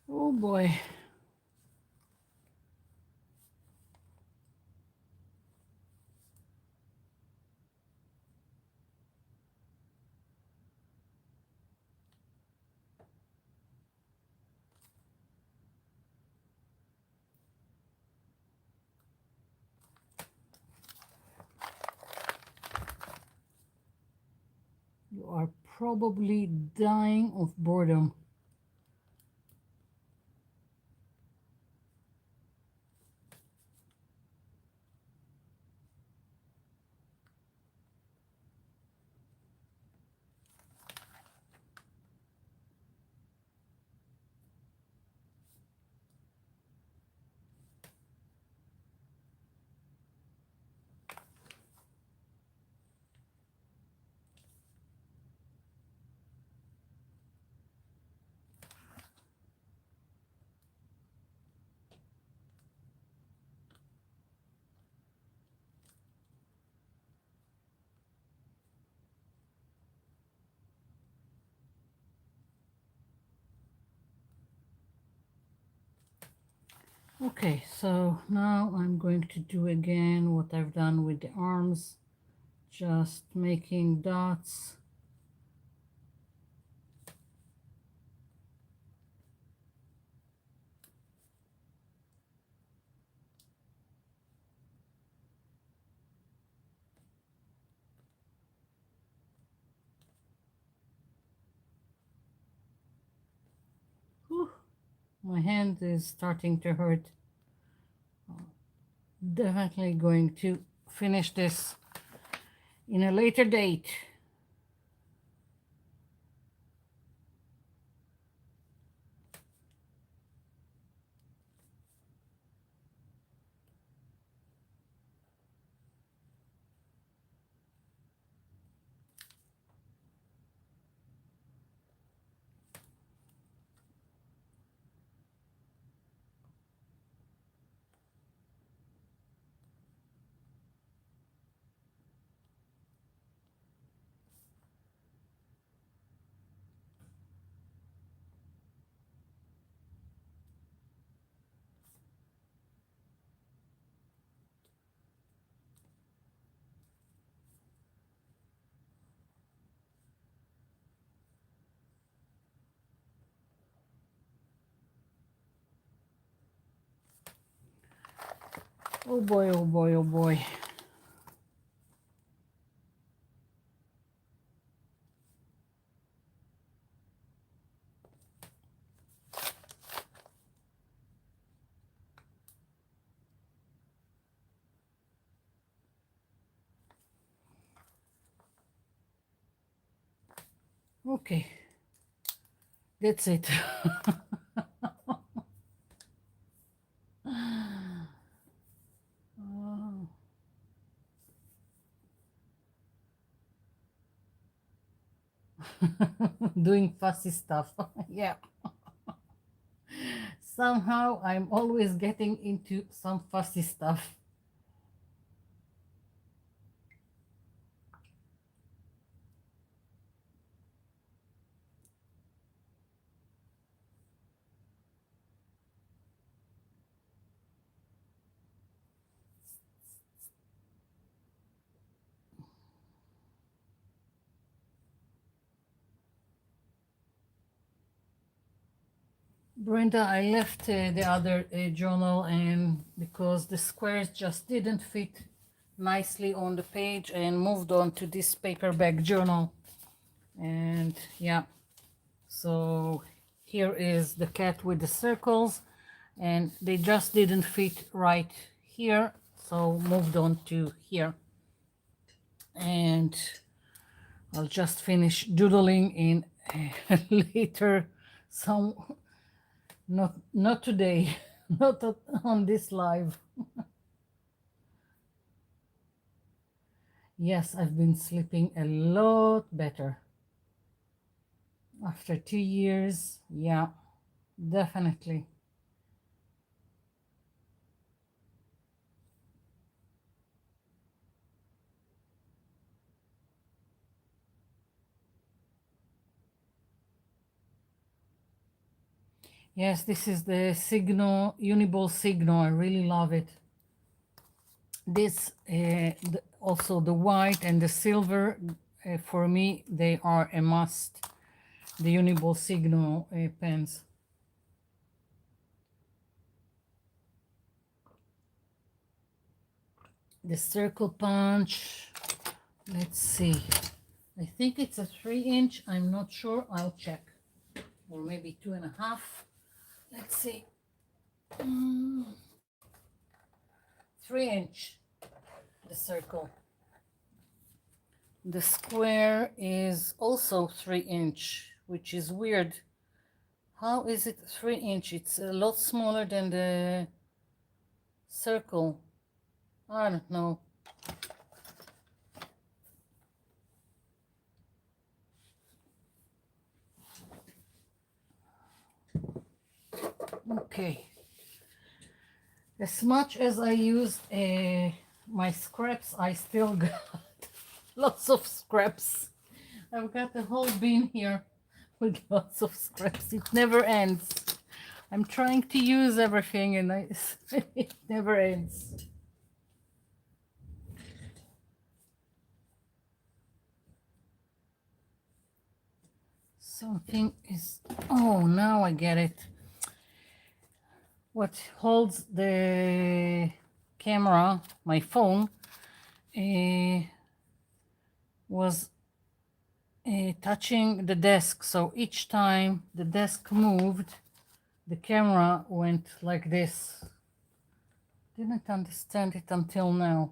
Oh boy. You are probably dying of boredom. Okay, so now I'm going to do again what I've done with the arms, just making dots. Whew, my hand is starting to hurt. Definitely going to finish this in a later date. Oh boy, oh boy, oh boy. Okay, that's it. Oh. Doing fussy stuff. Yeah. Somehow I'm always getting into some fussy stuff. Brenda, I left the other journal and because the squares just didn't fit nicely on the page and moved on to this paperback journal. And yeah, so here is the cat with the circles and they just didn't fit right here. So moved on to here. And I'll just finish doodling in later some not today, not on this live. Yes, I've been sleeping a lot better after 2 years. Yeah, definitely. Yes, this is the Signo Uniball Signo. I really love it. This also the white and the silver for me they are a must. The Uniball Signo pens. The circle punch. Let's see. I think it's a 3 inch. I'm not sure. I'll check. Or maybe 2.5. Let's see. 3 inch, the circle. The square is also 3 inch, which is weird. How is it 3 inch? It's a lot smaller than the circle. I don't know. Okay. As much as I used my scraps, I still got lots of scraps. I've got a whole bin here with lots of scraps. It never ends. I'm trying to use everything and it never ends. Something is, oh, now I get it. What holds the camera, my phone, was touching the desk. So each time the desk moved, the camera went like this. Didn't understand it until now.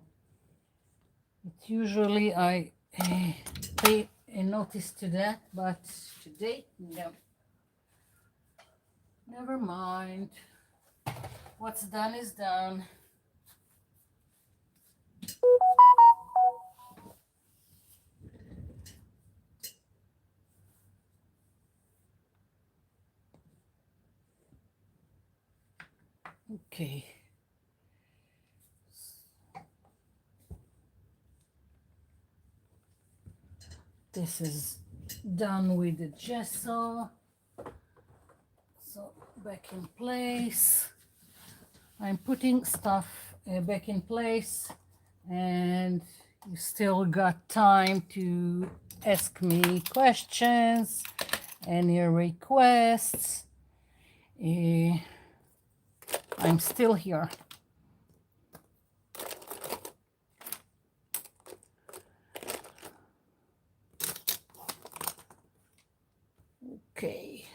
It usually I pay a notice to that, but today, no. Never mind. What's done is done. Okay. This is done with the gesso. So back in place. I'm putting stuff back in place, and you still got time to ask me questions, any requests. I'm still here. Okay.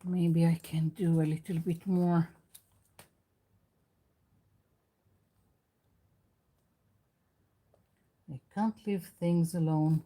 Maybe I can do a little bit more. I can't leave things alone.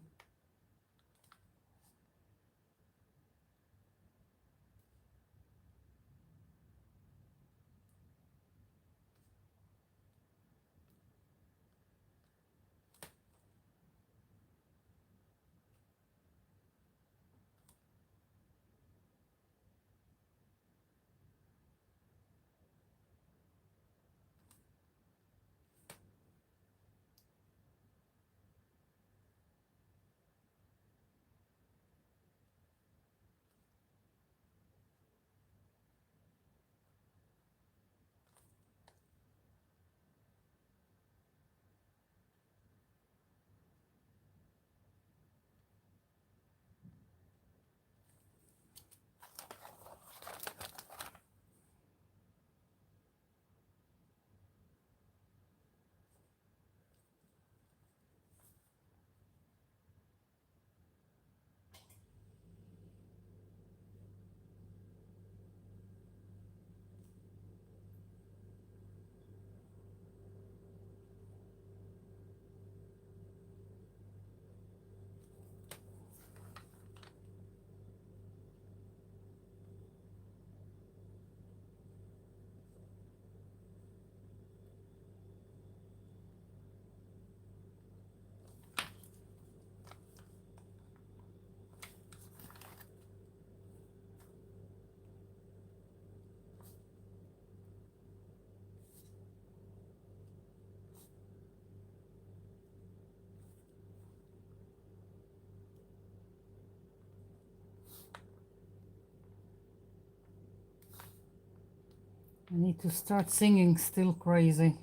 I need to start singing. Still crazy.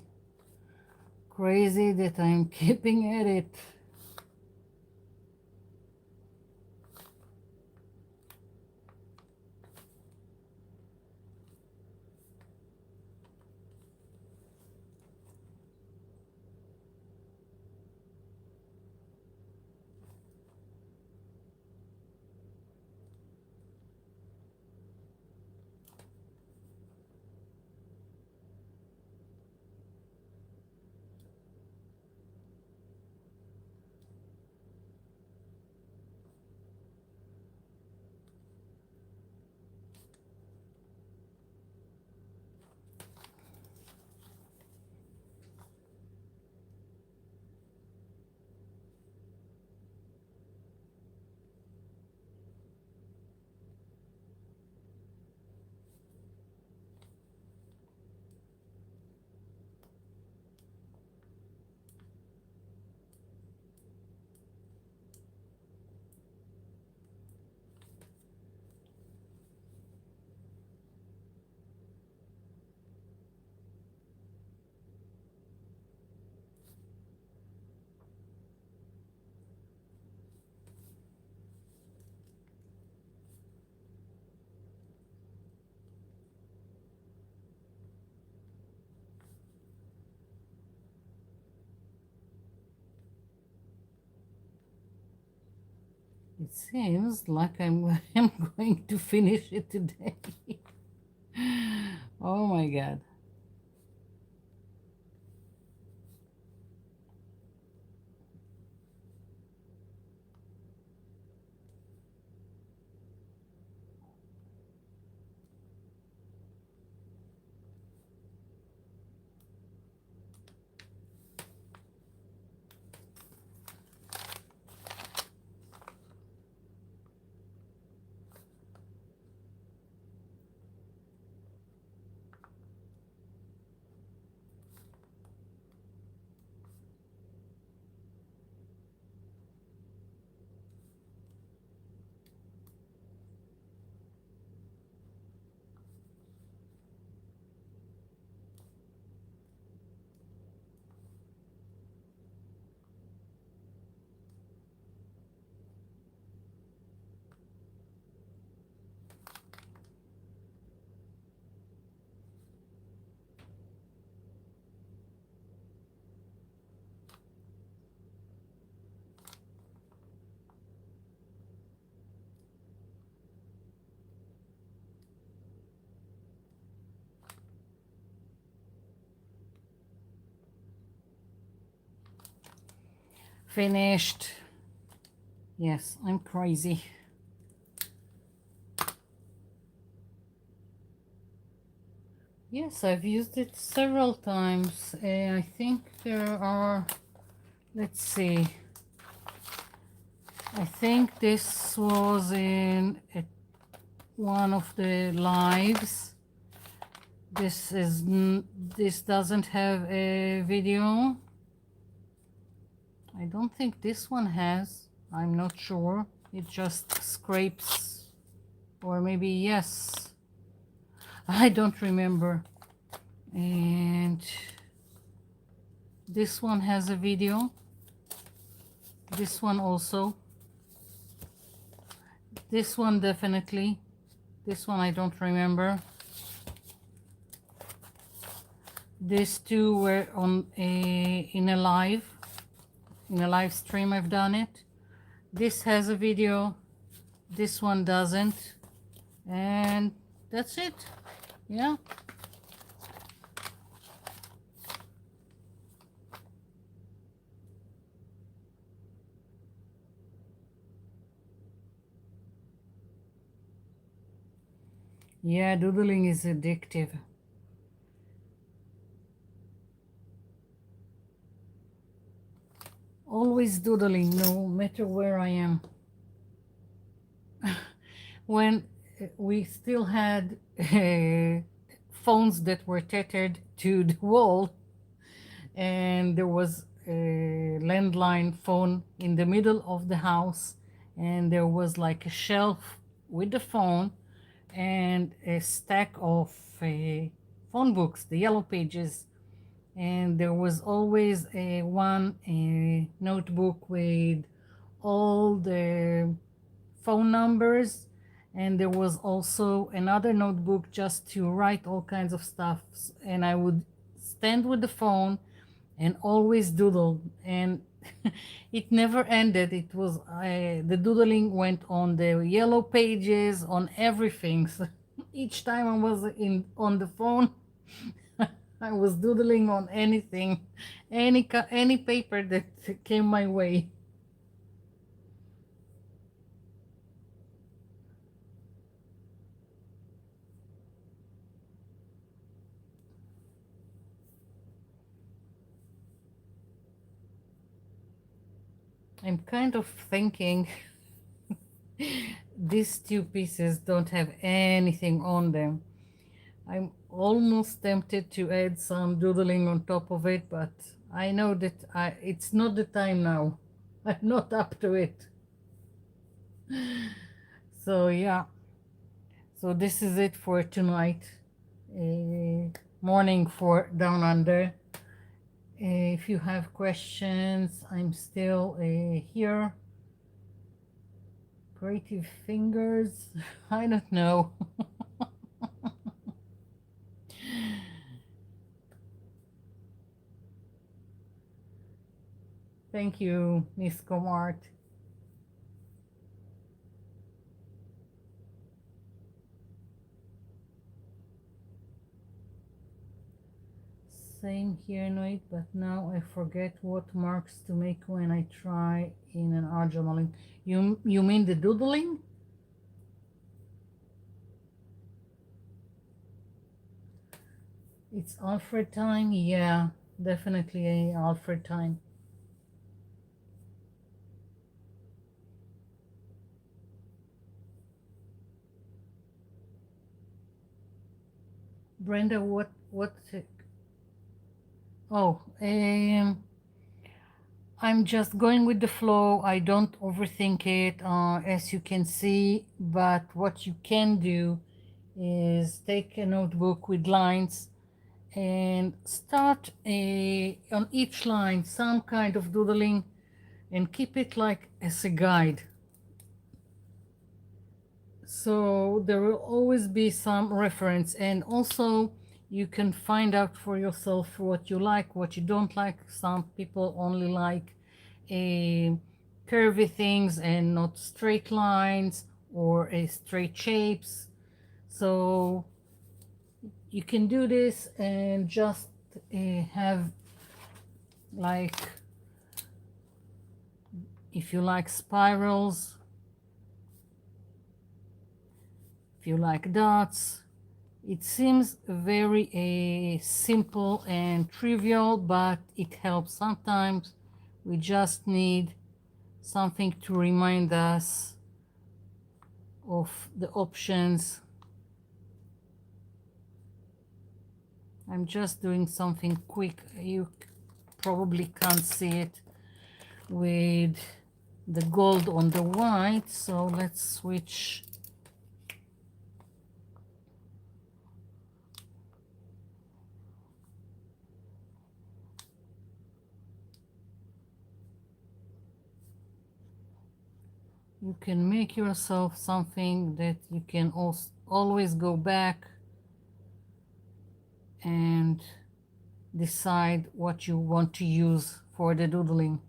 Crazy that I'm keeping at it. It seems like I'm going to finish it today. Oh my God. Finished. Yes, I'm crazy. Yes, I've used it several times. I think there are, let's see, I think this was in one of the lives. This doesn't have a video. I don't think this one has. I'm not sure. It just scrapes, or maybe yes. I don't remember. And this one has a video. This one also. This one definitely. This one I don't remember. These two were on in a live stream. I've done it. This has a video. This one doesn't. And that's it. Yeah. Yeah, doodling is addictive. Always doodling, no matter where I am. When we still had phones that were tethered to the wall, and there was a landline phone in the middle of the house, and there was like a shelf with the phone and a stack of phone books, the yellow pages, and there was always a notebook with all the phone numbers, and there was also another notebook just to write all kinds of stuff. And I would stand with the phone and always doodle, and it never ended. It was the doodling went on the yellow pages, on everything. So each time I was in on the phone, I was doodling on anything, any paper that came my way. I'm kind of thinking these two pieces don't have anything on them. I'm almost tempted to add some doodling on top of it, but I know that it's not the time now. I'm not up to it. So yeah, so this is it for tonight. Morning for Down Under. If you have questions, I'm still here. Creative fingers. I don't know. Thank you, Miss Comart. Same here, Noit, but now I forget what marks to make when I try in an art journaling. You mean the doodling? It's Alfred time? Yeah, definitely a Alfred time. Brenda, what? Oh, I'm just going with the flow. I don't overthink it, as you can see. But what you can do is take a notebook with lines and start on each line some kind of doodling and keep it like as a guide. So there will always be some reference, and also you can find out for yourself what you like, what you don't like. Some people only like a curvy things and not straight lines or a straight shapes. So you can do this and just have like, if you like spirals, if you like dots. It seems very simple and trivial, but it helps. Sometimes we just need something to remind us of the options. I'm just doing something quick. You probably can't see it with the gold on the white, so let's switch. You can make yourself something that you can always go back and decide what you want to use for the doodling.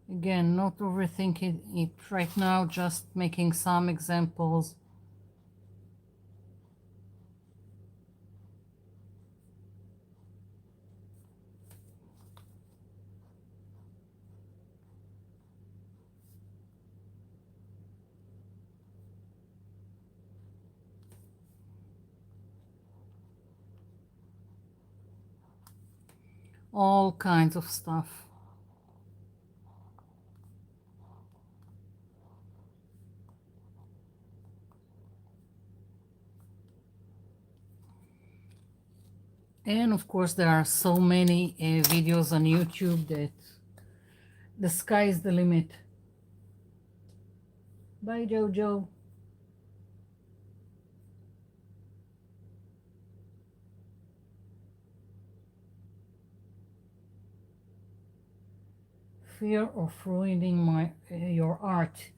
Again, not overthinking it right now, just making some examples. All kinds of stuff. And of course, there are so many videos on YouTube that the sky is the limit. Bye, Jojo. Fear of ruining your art.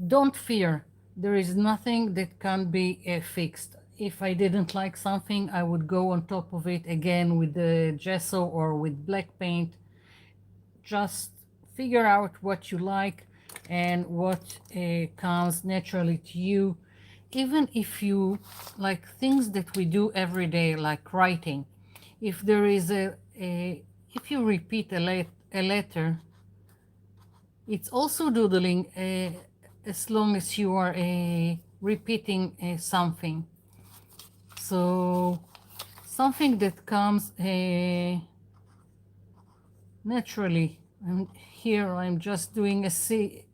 Don't fear. There is nothing that can be fixed. If I didn't like something, I would go on top of it again with the gesso or with black paint. Just figure out what you like and what comes naturally to you. Even if you like things that we do every day, like writing, if there is if you repeat a letter, it's also doodling, as long as you are repeating something. So something that comes naturally. And here I'm just doing a C,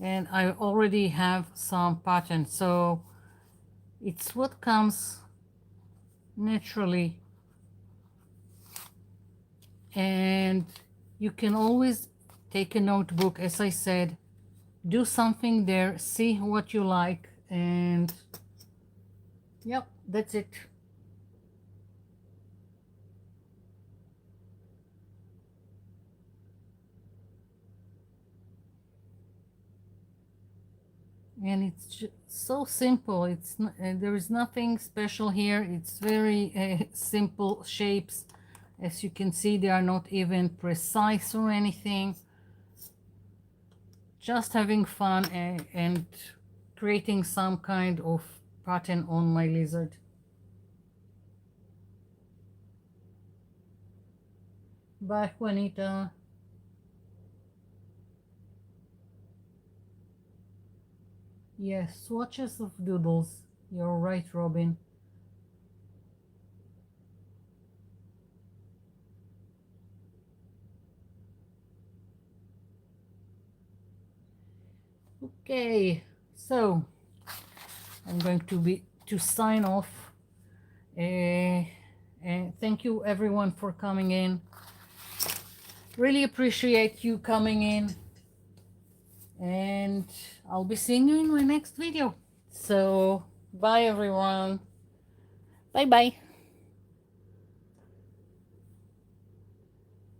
and I already have some pattern. So it's what comes naturally. And you can always take a notebook, as I said, do something there, see what you like, and yep, that's it. and it's so simple. It's there is nothing special here. It's very simple shapes. As you can see, they are not even precise or anything. Just having fun and creating some kind of pattern on my lizard. Bye, Juanita. Yes, swatches of doodles. You're right, Robin. Okay, so I'm going to sign off. Thank you everyone for coming in. Really appreciate you coming in, and I'll be seeing you in my next video. So bye everyone. Bye bye.